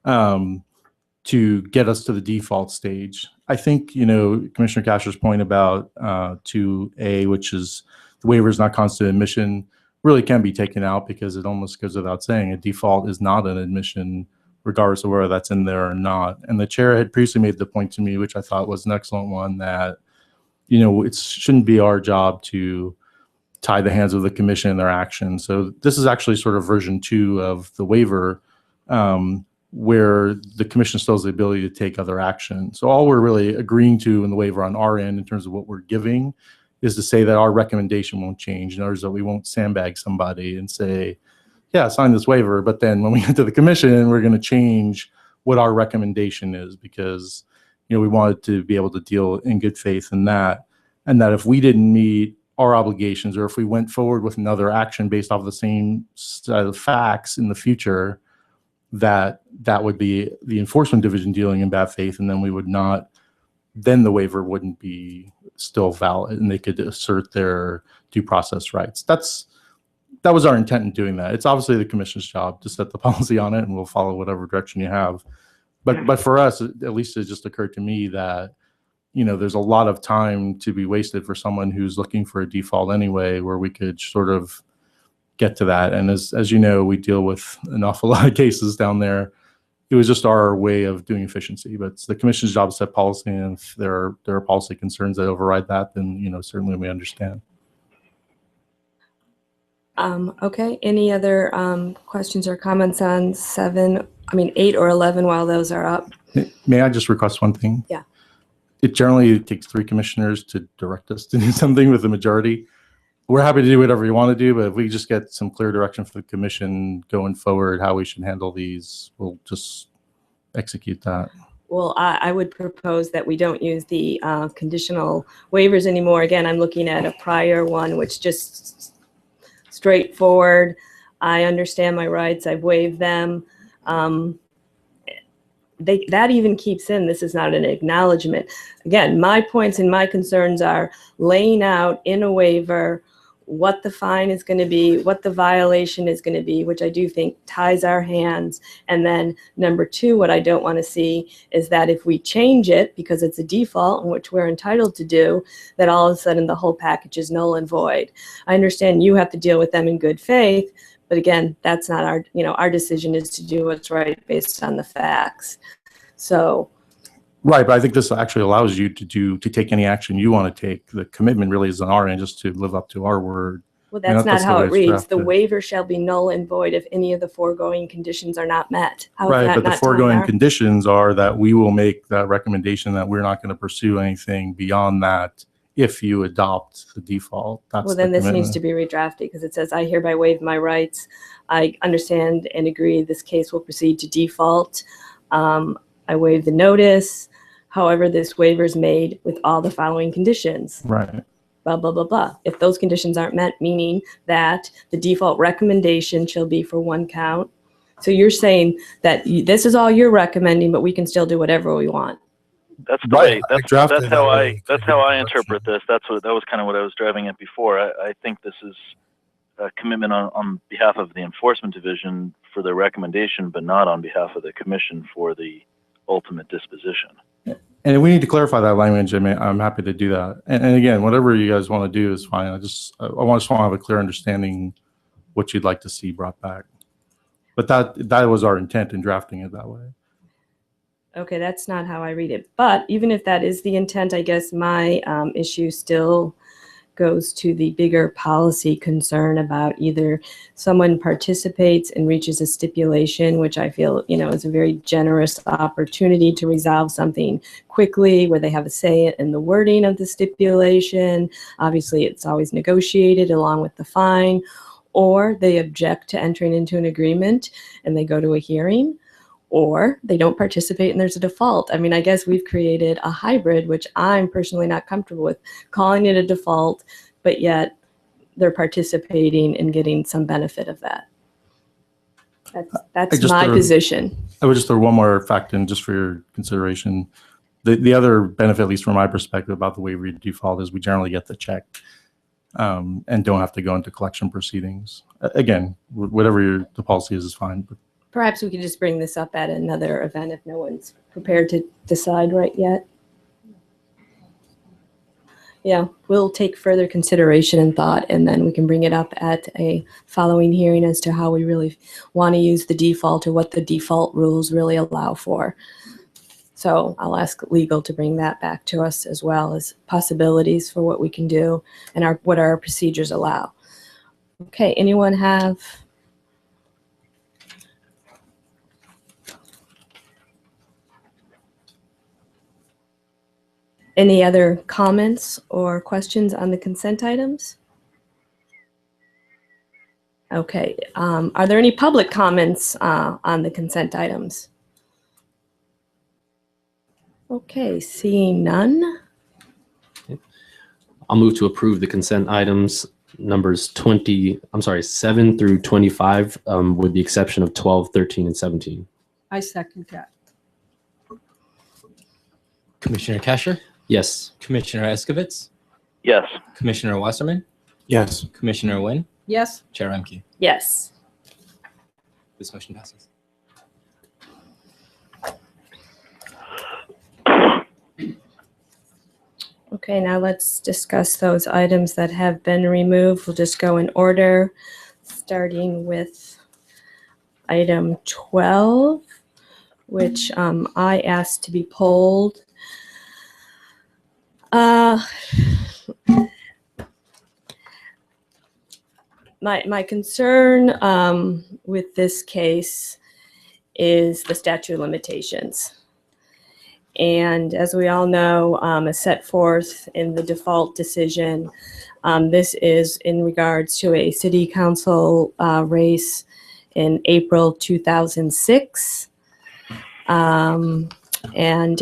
to get us to the default stage. I think, Commissioner Casher's point about 2A, which is the waiver is not constitute admission, really can be taken out because it almost goes without saying a default is not an admission regardless of whether that's in there or not. And the chair had previously made the point to me, which I thought was an excellent one, that it shouldn't be our job to tie the hands of the commission in their action. So this is actually sort of version 2 of the waiver, where the commission still has the ability to take other action. So all we're really agreeing to in the waiver on our end in terms of what we're giving is to say that our recommendation won't change. In other words, that we won't sandbag somebody and say, yeah, sign this waiver, but then when we get to the commission, we're going to change what our recommendation is because we wanted to be able to deal in good faith in that, and that if we didn't meet our obligations or if we went forward with another action based off of the same set of facts in the future, that would be the enforcement division dealing in bad faith, and then we would not, then the waiver wouldn't be still valid and they could assert their due process rights. That was our intent in doing that. It's obviously the commission's job to set the policy on it, and we'll follow whatever direction you have. But for us, at least it just occurred to me that, there's a lot of time to be wasted for someone who's looking for a default anyway, where we could sort of get to that. And as you know, we deal with an awful lot of cases down there. It was just our way of doing efficiency, but it's the commission's job to set policy. And if there are policy concerns that override that, then, certainly we understand. Okay. Any other questions or comments on 8 or 11 while those are up? May I just request one thing? Yeah. It generally takes 3 commissioners to direct us to do something with the majority. We're happy to do whatever you want to do, but if we just get some clear direction for the commission going forward, how we should handle these, we'll just execute that. Well, I would propose that we don't use the conditional waivers anymore. Again, I'm looking at a prior one, which just straightforward. I understand my rights. I've waived them. That even keeps in, this is not an acknowledgement. Again, my points and my concerns are laying out in a waiver what the fine is going to be, what the violation is going to be, which I do think ties our hands. And then number 2, what I don't want to see is that if we change it because it's a default, in which we're entitled to do, that all of a sudden the whole package is null and void. I understand you have to deal with them in good faith, but again, that's not our decision is to do what's right based on the facts. So. Right, but I think this actually allows you to take any action you want to take. The commitment really is on our end, just to live up to our word. Well, that's not how it reads. The waiver shall be null and void if any of the foregoing conditions are not met. Right, but the foregoing conditions are that we will make that recommendation that we're not going to pursue anything beyond that if you adopt the default. That's Well, then the this needs commitment. to be redrafted because it says, I hereby waive my rights. I understand and agree this case will proceed to default. I waive the notice. However, this waiver is made with all the following conditions. Right. Blah, blah, blah, blah. If those conditions aren't met, meaning that the default recommendation shall be for one count. So you're saying that this is all you're recommending, but we can still do whatever we want. That's the Right, way. I drafted That's how I interpret this. That was kind of what I was driving at before. I think this is a commitment on behalf of the enforcement division for the recommendation, but not on behalf of the commission for the ultimate disposition. And if we need to clarify that language, I'm happy to do that. And again, whatever you guys want to do is fine. I just want to have a clear understanding what you'd like to see brought back. But that was our intent in drafting it that way. Okay, that's not how I read it. But even if that is the intent, I guess my issue still goes to the bigger policy concern about either someone participates and reaches a stipulation, which I feel, is a very generous opportunity to resolve something quickly where they have a say in the wording of the stipulation. Obviously, it's always negotiated along with the fine, or they object to entering into an agreement and they go to a hearing, or they don't participate and there's a default. I mean, I guess we've created a hybrid, which I'm personally not comfortable with, calling it a default, but yet they're participating and getting some benefit of that. That's my position. I would just throw one more fact in just for your consideration. The other benefit, at least from my perspective, about the waiver default is we generally get the check and don't have to go into collection proceedings. Again, whatever the policy is fine. But Perhaps we could just bring this up at another event if no one's prepared to decide right yet. Yeah, we'll take further consideration and thought, and then we can bring it up at a following hearing as to how we really want to use the default or what the default rules really allow for. So I'll ask legal to bring that back to us as well as possibilities for what we can do and what our procedures allow. Okay, anyone have? Any other comments or questions on the consent items? Okay, are there any public comments on the consent items? Okay, seeing none. I'll move to approve the consent items numbers 7 through 25, with the exception of 12, 13, and 17. I second that. Commissioner Kasher, Yes. Commissioner Eskovitz, Yes. Commissioner Wasserman, Yes. Commissioner Wynn, Yes. Chair Remke. Yes. This motion passes. Okay, now let's discuss those items that have been removed. We'll just go in order, starting with item 12, which I asked to be pulled. My concern with this case is the statute of limitations. And as we all know, as set forth in the default decision, this is in regards to a city council race in April 2006. And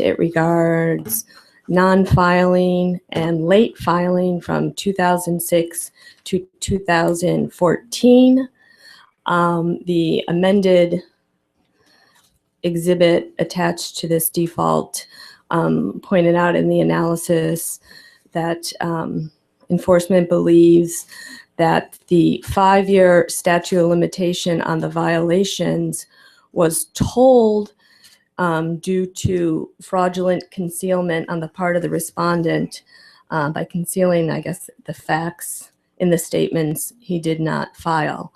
it regards non-filing and late filing from 2006 to 2014. The amended exhibit attached to this default pointed out in the analysis that enforcement believes that the 5-year statute of limitation on the violations was told due to fraudulent concealment on the part of the respondent by concealing, I guess, the facts in the statements he did not file.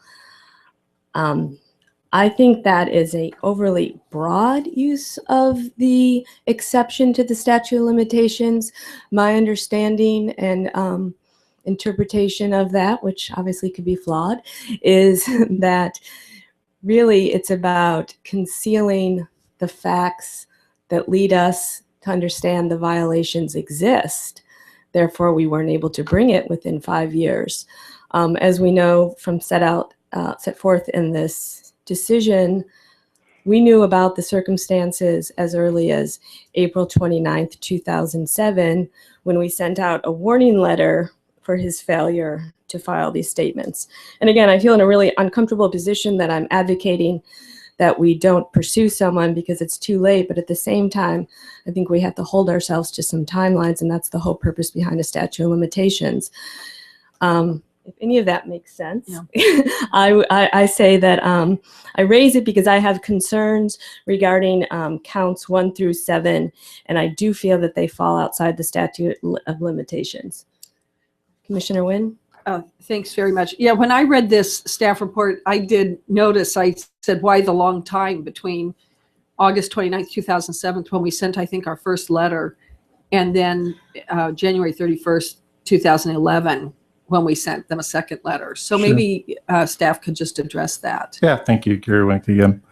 I think that is a overly broad use of the exception to the statute of limitations. My understanding and interpretation of that, which obviously could be flawed, is that really it's about concealing the facts that lead us to understand the violations exist. Therefore, we weren't able to bring it within 5 years. As we know from set forth in this decision, we knew about the circumstances as early as April 29th, 2007, when we sent out a warning letter for his failure to file these statements. And again, I feel in a really uncomfortable position that I'm advocating that we don't pursue someone because it's too late, but at the same time, I think we have to hold ourselves to some timelines, and that's the whole purpose behind a statute of limitations. If any of that makes sense, yeah. I say that I raise it because I have concerns regarding counts 1 through 7, and I do feel that they fall outside the statute of limitations. Commissioner Wynn? Thanks very much. Yeah, when I read this staff report, I did notice, I said, why the long time between August 29th, 2007, when we sent, I think, our first letter, and then January 31st, 2011, when we sent them a second letter. So Sure. maybe staff could just address that. Yeah, thank you, Gary Wenk again.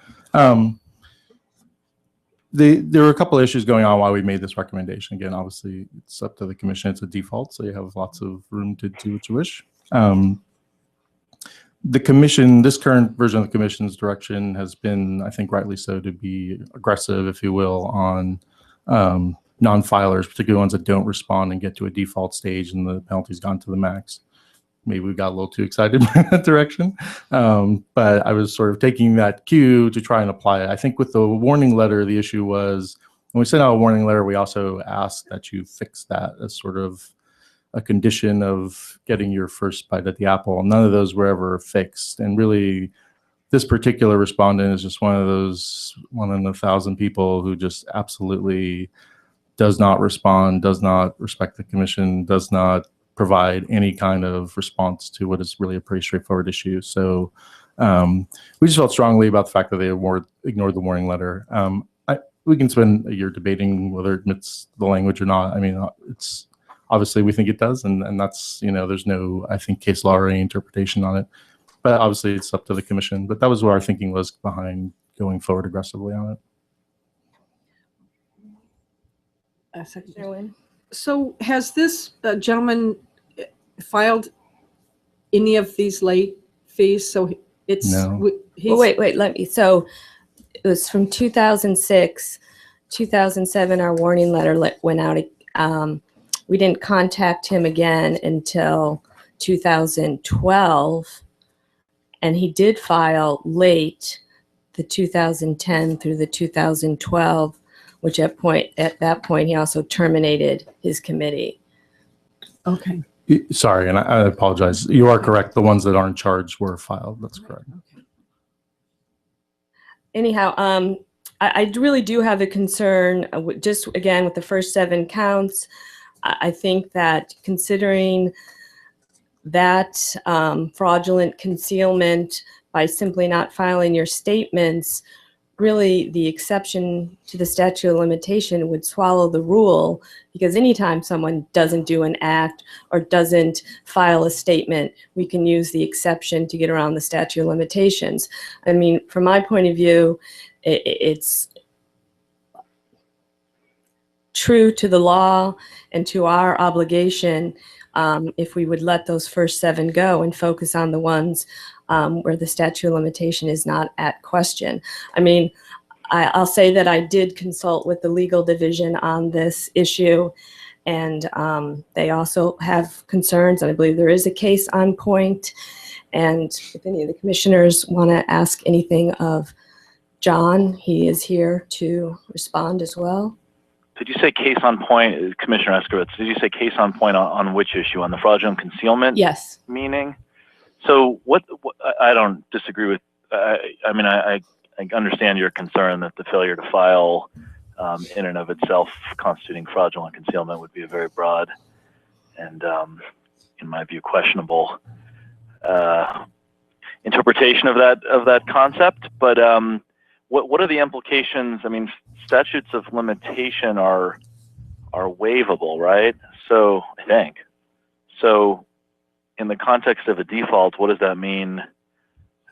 There were a couple of issues going on while we made this recommendation. Again, obviously, it's up to the commission. It's a default, so you have lots of room to do what you wish. The commission, this current version of the commission's direction has been, I think rightly so, to be aggressive, if you will, on non-filers, particularly ones that don't respond and get to a default stage and the penalty's gone to the max. Maybe we got a little too excited by that direction. But I was sort of taking that cue to try and apply it. I think with the warning letter, the issue was when we sent out a warning letter, we also asked that you fix that as sort of a condition of getting your first bite at the apple. None of those were ever fixed. And really, this particular respondent is just one of those 1 in 1,000 people who just absolutely does not respond, does not respect the commission, does not provide any kind of response to what is really a pretty straightforward issue. So we just felt strongly about the fact that they ignored the warning letter. We can spend a year debating whether it admits the language or not. I mean, it's obviously we think it does, and that's, you know, there's no, I think, case law or any interpretation on it. But obviously it's up to the commission. But that was what our thinking was behind going forward aggressively on it. So has this gentleman filed any of these late fees? So it's no. Well, wait, let me. So it was from 2006, 2007. Our warning letter went out. We didn't contact him again until 2012, and he did file late the 2010 through the 2012. Which at that point, he also terminated his committee. Okay. Sorry, and I apologize. You are correct. The ones that aren't charged were filed. That's correct. Okay. Anyhow, I really do have a concern, just again, with the first 7 counts. I think that considering that fraudulent concealment by simply not filing your statements, really the exception to the statute of limitation would swallow the rule, because anytime someone doesn't do an act or doesn't file a statement, we can use the exception to get around the statute of limitations. I mean, from my point of view, it's true to the law and to our obligation if we would let those first 7 go and focus on the ones where the statute of limitation is not at question. I mean, I'll say that I did consult with the legal division on this issue, and they also have concerns, and I believe there is a case on point. And if any of the commissioners want to ask anything of John, he is here to respond as well. Did you say case on point, Commissioner Eskovitz? Did you say case on point on which issue? On the fraudulent concealment? Yes. Meaning? So what I don't disagree with. I mean, I understand your concern that the failure to file in and of itself constituting fraudulent concealment would be a very broad and, in my view, questionable interpretation of that concept. But what are the implications? I mean, statutes of limitation are waivable, right? So I think so. In the context of a default, what does that mean?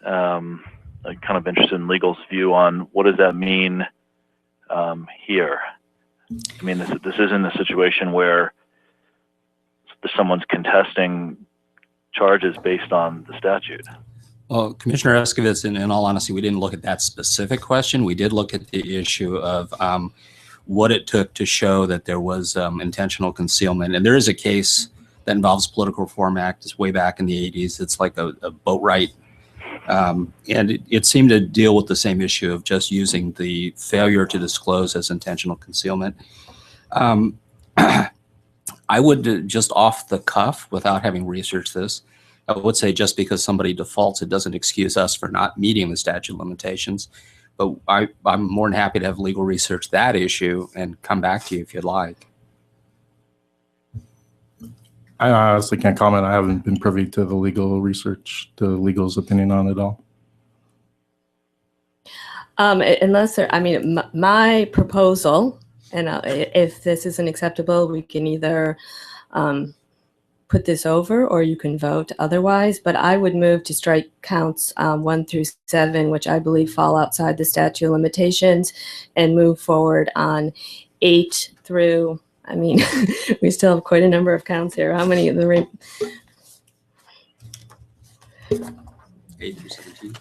I'm kind of interested in legal's view on what does that mean here. I mean, this isn't a situation where someone's contesting charges based on the statute. Well, Commissioner Eskovitz, in all honesty, we didn't look at that specific question. We did look at the issue of what it took to show that there was intentional concealment. And there is a case that involves Political Reform Act. It's way back in the 80s. It's like a boat right. And it seemed to deal with the same issue of just using the failure to disclose as intentional concealment. I would just off the cuff, without having researched this, I would say just because somebody defaults, it doesn't excuse us for not meeting the statute of limitations. But I'm more than happy to have legal research that issue and come back to you if you'd like. I honestly can't comment. I haven't been privy to the legal research, the legal's opinion on it all. Unless there, I mean, my proposal, and if this isn't acceptable, we can either put this over or you can vote otherwise, but I would move to strike counts 1 through 7, which I believe fall outside the statute of limitations, and move forward on 8 through, I mean, we still have quite a number of counts here. How many of the 8 through 17.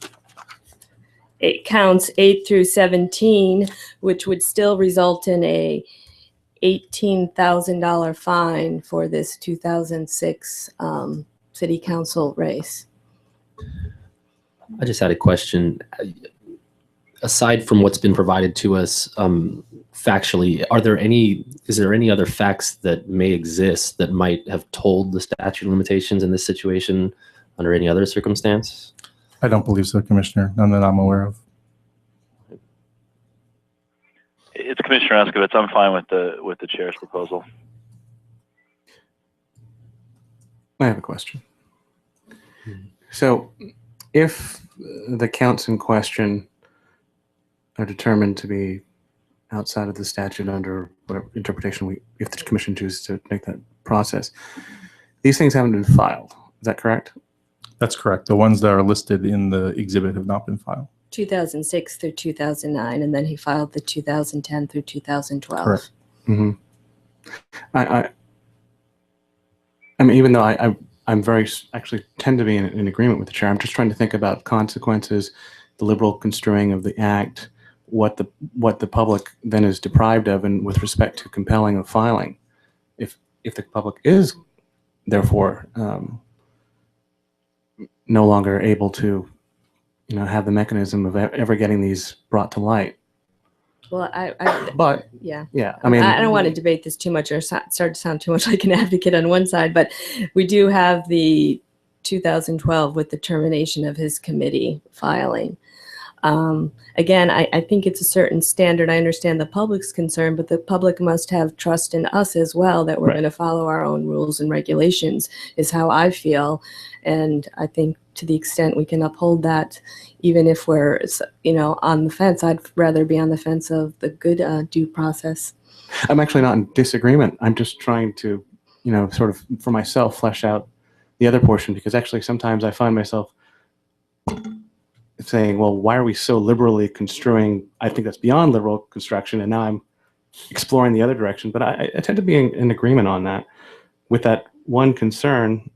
It counts 8 through 17, which would still result in a $18,000 fine for this 2006 city council race. I just had a question. Aside from what's been provided to us factually, is there any other facts that may exist that might have told the statute of limitations in this situation under any other circumstance? I don't believe so, Commissioner. None that I'm aware of. It's Commissioner Eskovitz. I'm fine with the chair's proposal. I have a question. So if the counts in question are determined to be outside of the statute under whatever interpretation if the commission chooses to make that process, these things haven't been filed. Is that correct? That's correct. The ones that are listed in the exhibit have not been filed. 2006 through 2009, and then he filed the 2010 through 2012. Correct. Mm-hmm. I mean, even though I'm very actually tend to be in agreement with the chair, I'm just trying to think about consequences, the liberal construing of the act, what the public then is deprived of, and with respect to compelling of filing, if the public is therefore no longer able to, have the mechanism of ever getting these brought to light. Well, But yeah, I mean, I don't want to debate this too much or start to sound too much like an advocate on one side, but we do have the 2012 with the termination of his committee filing. Again, I think it's a certain standard. I understand the public's concern, but the public must have trust in us as well that we're going to follow our own rules and regulations is how I feel. And I think to the extent we can uphold that, even if we're, on the fence, I'd rather be on the fence of the good due process. I'm actually not in disagreement. I'm just trying to, sort of for myself, flesh out the other portion, because actually sometimes I find myself saying, well, why are we so liberally construing? I think that's beyond liberal construction, and now I'm exploring the other direction. But I tend to be in agreement on that, with that one concern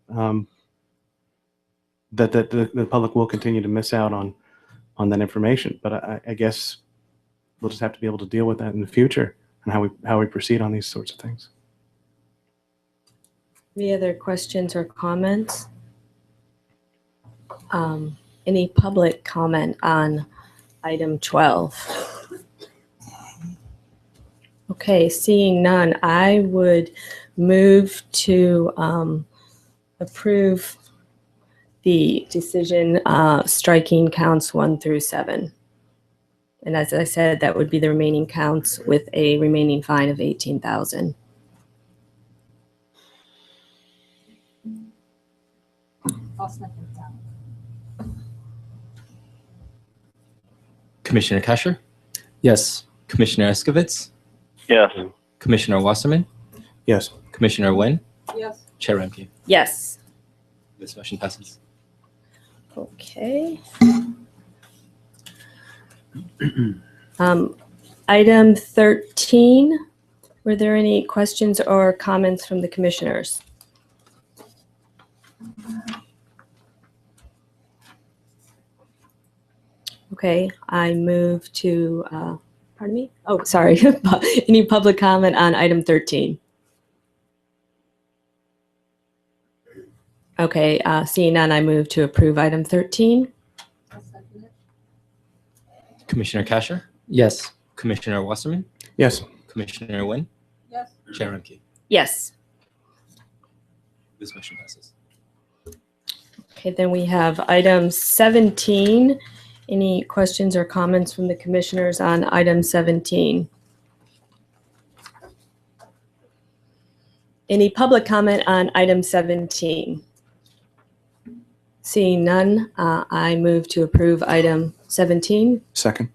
that the public will continue to miss out on that information. But I guess we'll just have to be able to deal with that in the future and how we proceed on these sorts of things. Any other questions or comments? Any public comment on item 12? Okay, seeing none, I would move to approve the decision striking counts 1 through 7. And as I said, that would be the remaining counts with a remaining fine of $18,000. Commissioner Kasher? Yes. Commissioner Eskovitz? Yes. Commissioner Wasserman? Yes. Commissioner Nguyen? Yes. Chair Remke? Yes. This motion passes. Okay. Item 13, were there any questions or comments from the commissioners? Okay, I move to, pardon me? Oh, sorry. Any public comment on item 13? Okay, seeing none, I move to approve item 13. Commissioner Kasher, Yes. Commissioner Wasserman, Yes. Commissioner Wynn, Yes. Chair Remke. Yes. This motion passes. Okay, then we have item 17. Any questions or comments from the commissioners on item 17? Any public comment on item 17? Seeing none, I move to approve item 17. Second.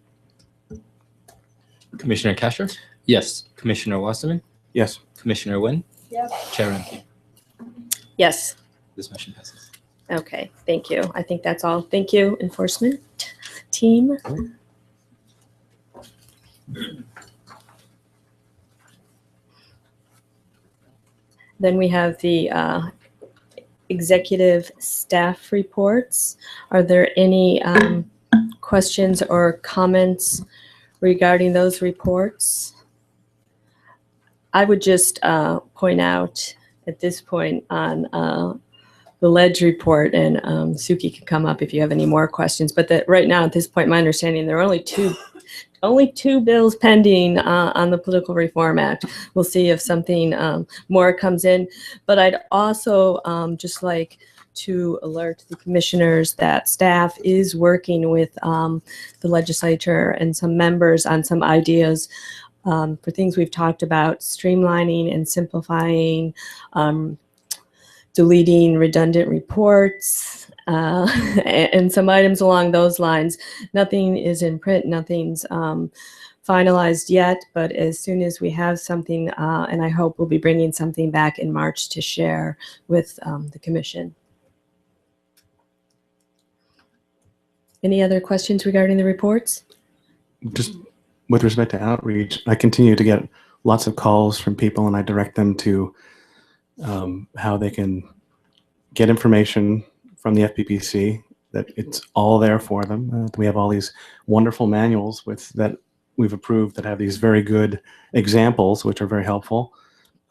Commissioner Kasher, Yes. Commissioner Wasserman, Yes. Commissioner Wynn, Yes. Chair Remke. Yes. This motion passes. Okay, thank you. I think that's all. Thank you, enforcement team. Then we have the executive staff reports. Are there any questions or comments regarding those reports? I would just point out at this point on the ledge report, and Suki can come up if you have any more questions, but that right now at this point, my understanding, there are only two bills pending on the Political Reform Act. We'll see if something more comes in, but I'd also just like to alert the commissioners that staff is working with the legislature and some members on some ideas for things we've talked about, streamlining and simplifying, deleting redundant reports, and some items along those lines. Nothing is in print, nothing's finalized yet, but as soon as we have something, and I hope we'll be bringing something back in March to share with the commission. Any other questions regarding the reports? Just with respect to outreach, I continue to get lots of calls from people, and I direct them to how they can get information from the FPPC, that it's all there for them. We have all these wonderful manuals that we've approved that have these very good examples, which are very helpful.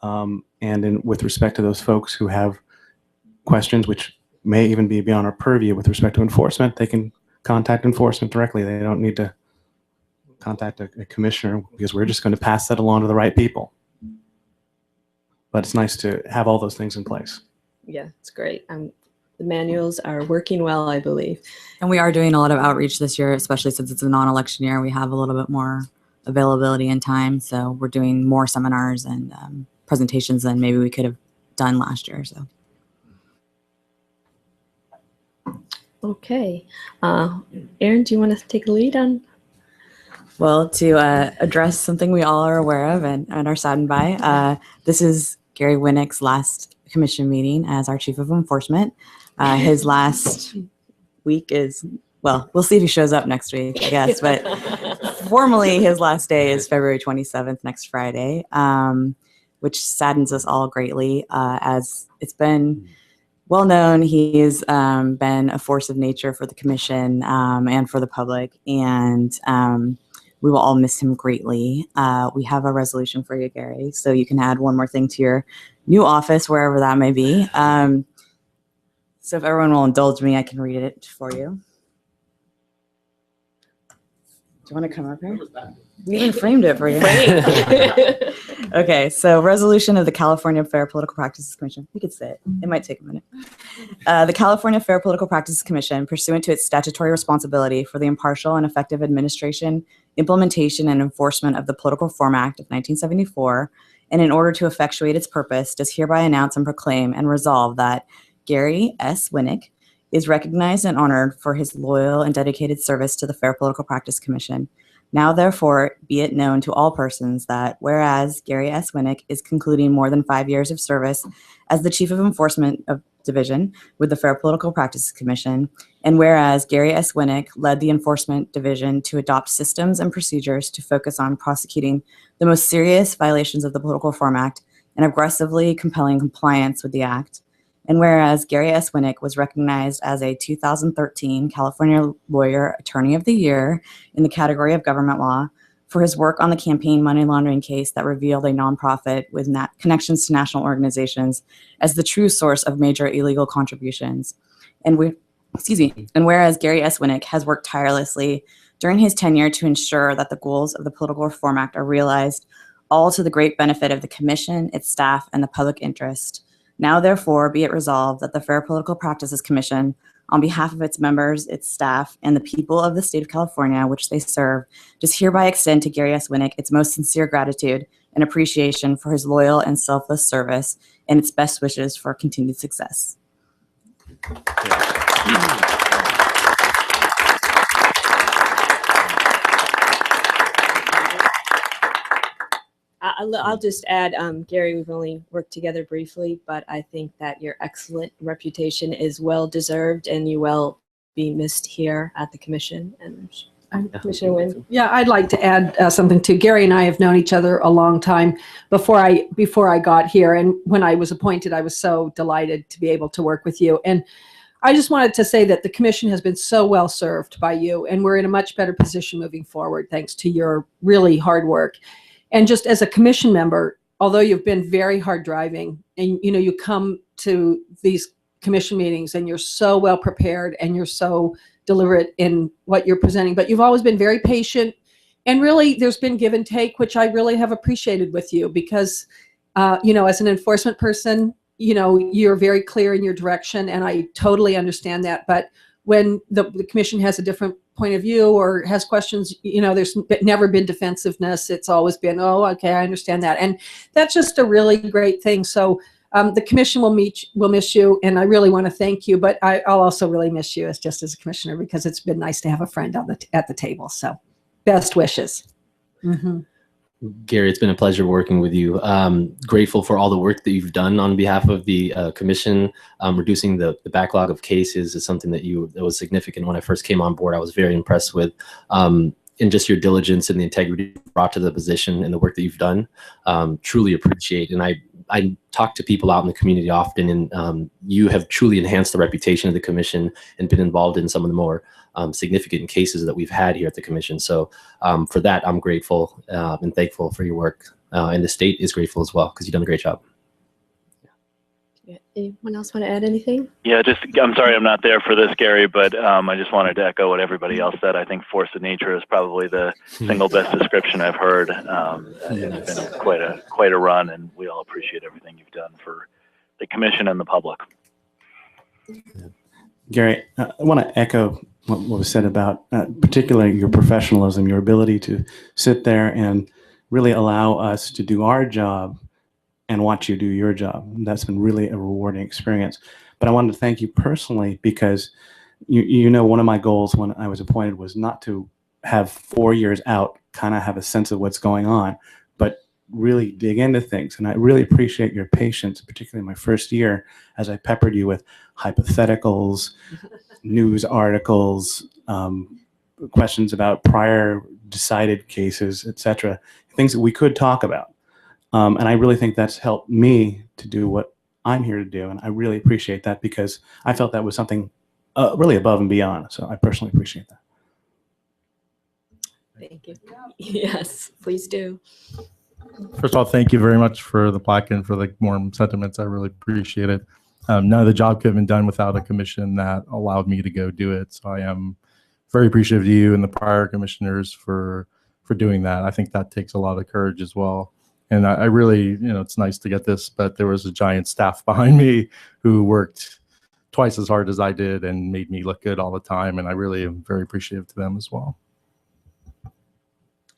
With respect to those folks who have questions, which may even be beyond our purview with respect to enforcement, they can contact enforcement directly. They don't need to contact a commissioner, because we're just going to pass that along to the right people. But it's nice to have all those things in place. Yeah, it's great. The manuals are working well, I believe. And we are doing a lot of outreach this year, especially since it's a non-election year. We have a little bit more availability and time. So we're doing more seminars and presentations than maybe we could have done last year. So. Okay. Erin, do you want to take the lead on? Well, to address something we all are aware of and are saddened by, this is Gary Winnick's last commission meeting as our chief of enforcement. His last week is, well, we'll see if he shows up next week, I guess, but formally his last day is February 27th, next Friday, which saddens us all greatly, as it's been well known. He has been a force of nature for the commission and for the public, and we will all miss him greatly. We have a resolution for you, Gary, so you can add one more thing to your new office, wherever that may be. So if everyone will indulge me, I can read it for you. Do you want to come up here? We even framed it for you. Okay, so resolution of the California Fair Political Practices Commission. You could say it. It might take a minute. The California Fair Political Practices Commission, pursuant to its statutory responsibility for the impartial and effective administration, implementation, and enforcement of the Political Reform Act of 1974, and in order to effectuate its purpose, does hereby announce and proclaim and resolve that Gary S. Winnick is recognized and honored for his loyal and dedicated service to the Fair Political Practice Commission. Now, therefore, be it known to all persons that whereas Gary S. Winnick is concluding more than 5 years of service as the Chief of Enforcement of Division with the Fair Political Practices Commission, and whereas Gary S. Winnick led the Enforcement Division to adopt systems and procedures to focus on prosecuting the most serious violations of the Political Reform Act and aggressively compelling compliance with the Act, And whereas Gary S. Winnick was recognized as a 2013 California Lawyer Attorney of the Year in the category of government law for his work on the campaign money laundering case that revealed a nonprofit with connections to national organizations as the true source of major illegal contributions. And whereas Gary S. Winnick has worked tirelessly during his tenure to ensure that the goals of the Political Reform Act are realized, all to the great benefit of the Commission, its staff, and the public interest. Now, therefore, be it resolved that the Fair Political Practices Commission, on behalf of its members, its staff, and the people of the state of California which they serve, does hereby extend to Gary S. Winnick its most sincere gratitude and appreciation for his loyal and selfless service and its best wishes for continued success. I'll just add, Gary, we've only worked together briefly, but I think that your excellent reputation is well deserved and you will be missed here at the commission. And Commissioner Wynn? Yeah, I'd like to add something too. Gary and I have known each other a long time before I got here. And when I was appointed, I was so delighted to be able to work with you. And I just wanted to say that the commission has been so well served by you, and we're in a much better position moving forward thanks to your really hard work. And just as a commission member, although you've been very hard driving and you come to these commission meetings and you're so well prepared and you're so deliberate in what you're presenting, but you've always been very patient, and really there's been give and take, which I really have appreciated with you because, as an enforcement person, you're very clear in your direction, and I totally understand that. But when the commission has a different point of view or has questions, there's never been defensive-ness. It's always been, oh, okay, I understand that. And that's just a really great thing. So the commission will miss you, and I really want to thank you, but I'll also really miss you as a commissioner because it's been nice to have a friend at the table. So best wishes. Mm-hmm. Gary, it's been a pleasure working with you. Grateful for all the work that you've done on behalf of the commission. Reducing the backlog of cases is something that was significant when I first came on board. I was very impressed with. And just your diligence and the integrity brought to the position and the work that you've done. Truly appreciate. And I talk to people out in the community often, and you have truly enhanced the reputation of the commission and been involved in some of the more significant cases that we've had here at the commission. So for that, I'm grateful and thankful for your work. And the state is grateful as well because you've done a great job. Yeah. Anyone else want to add anything? Yeah, I'm sorry I'm not there for this, Gary, but I just wanted to echo what everybody else said. I think force of nature is probably the single best description I've heard. It's been quite a run, and we all appreciate everything you've done for the commission and the public. Gary, I want to echo what was said about particularly your professionalism, your ability to sit there and really allow us to do our job and watch you do your job. That's been really a rewarding experience. But I wanted to thank you personally because one of my goals when I was appointed was not to have 4 years out, kind of have a sense of what's going on, but really dig into things. And I really appreciate your patience, particularly my first year, as I peppered you with hypotheticals, news articles, questions about prior decided cases, etc., things that we could talk about. And I really think that's helped me to do what I'm here to do. And I really appreciate that because I felt that was something really above and beyond. So I personally appreciate that. Thank you. Yes, please do. First of all, thank you very much for the plaque and for the warm sentiments. I really appreciate it. None of the job could have been done without a commission that allowed me to go do it. So I am very appreciative of you and the prior commissioners for doing that. I think that takes a lot of courage as well. And I really, it's nice to get this, but there was a giant staff behind me who worked twice as hard as I did and made me look good all the time. And I really am very appreciative to them as well.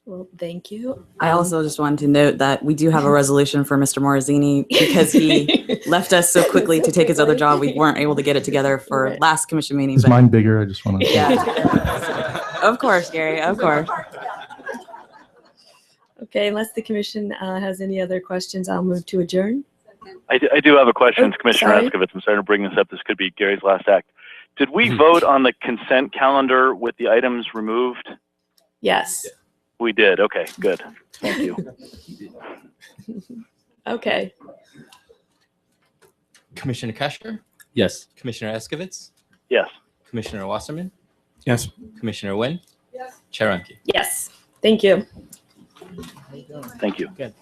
Well, thank you. I also just wanted to note that we do have a resolution for Mr. Morazzini because he left us so quickly to take his other job. We weren't able to get it together for last commission meeting. Is mine bigger? I just want to. Yeah. Of course, Gary. Of course. Okay, unless the commission has any other questions, I'll move to adjourn. I do have a question, Commissioner sorry. Eskovitz. I'm starting to bring this up. This could be Gary's last act. Did we vote on the consent calendar with the items removed? Yes. We did. Okay, good. Thank you. Okay. Commissioner Keshner, Yes. Commissioner Eskovitz, Yes. Commissioner Wasserman, Yes. Commissioner Nguyen, Yes. Chair Umke. Yes, thank you. Thank you. Good.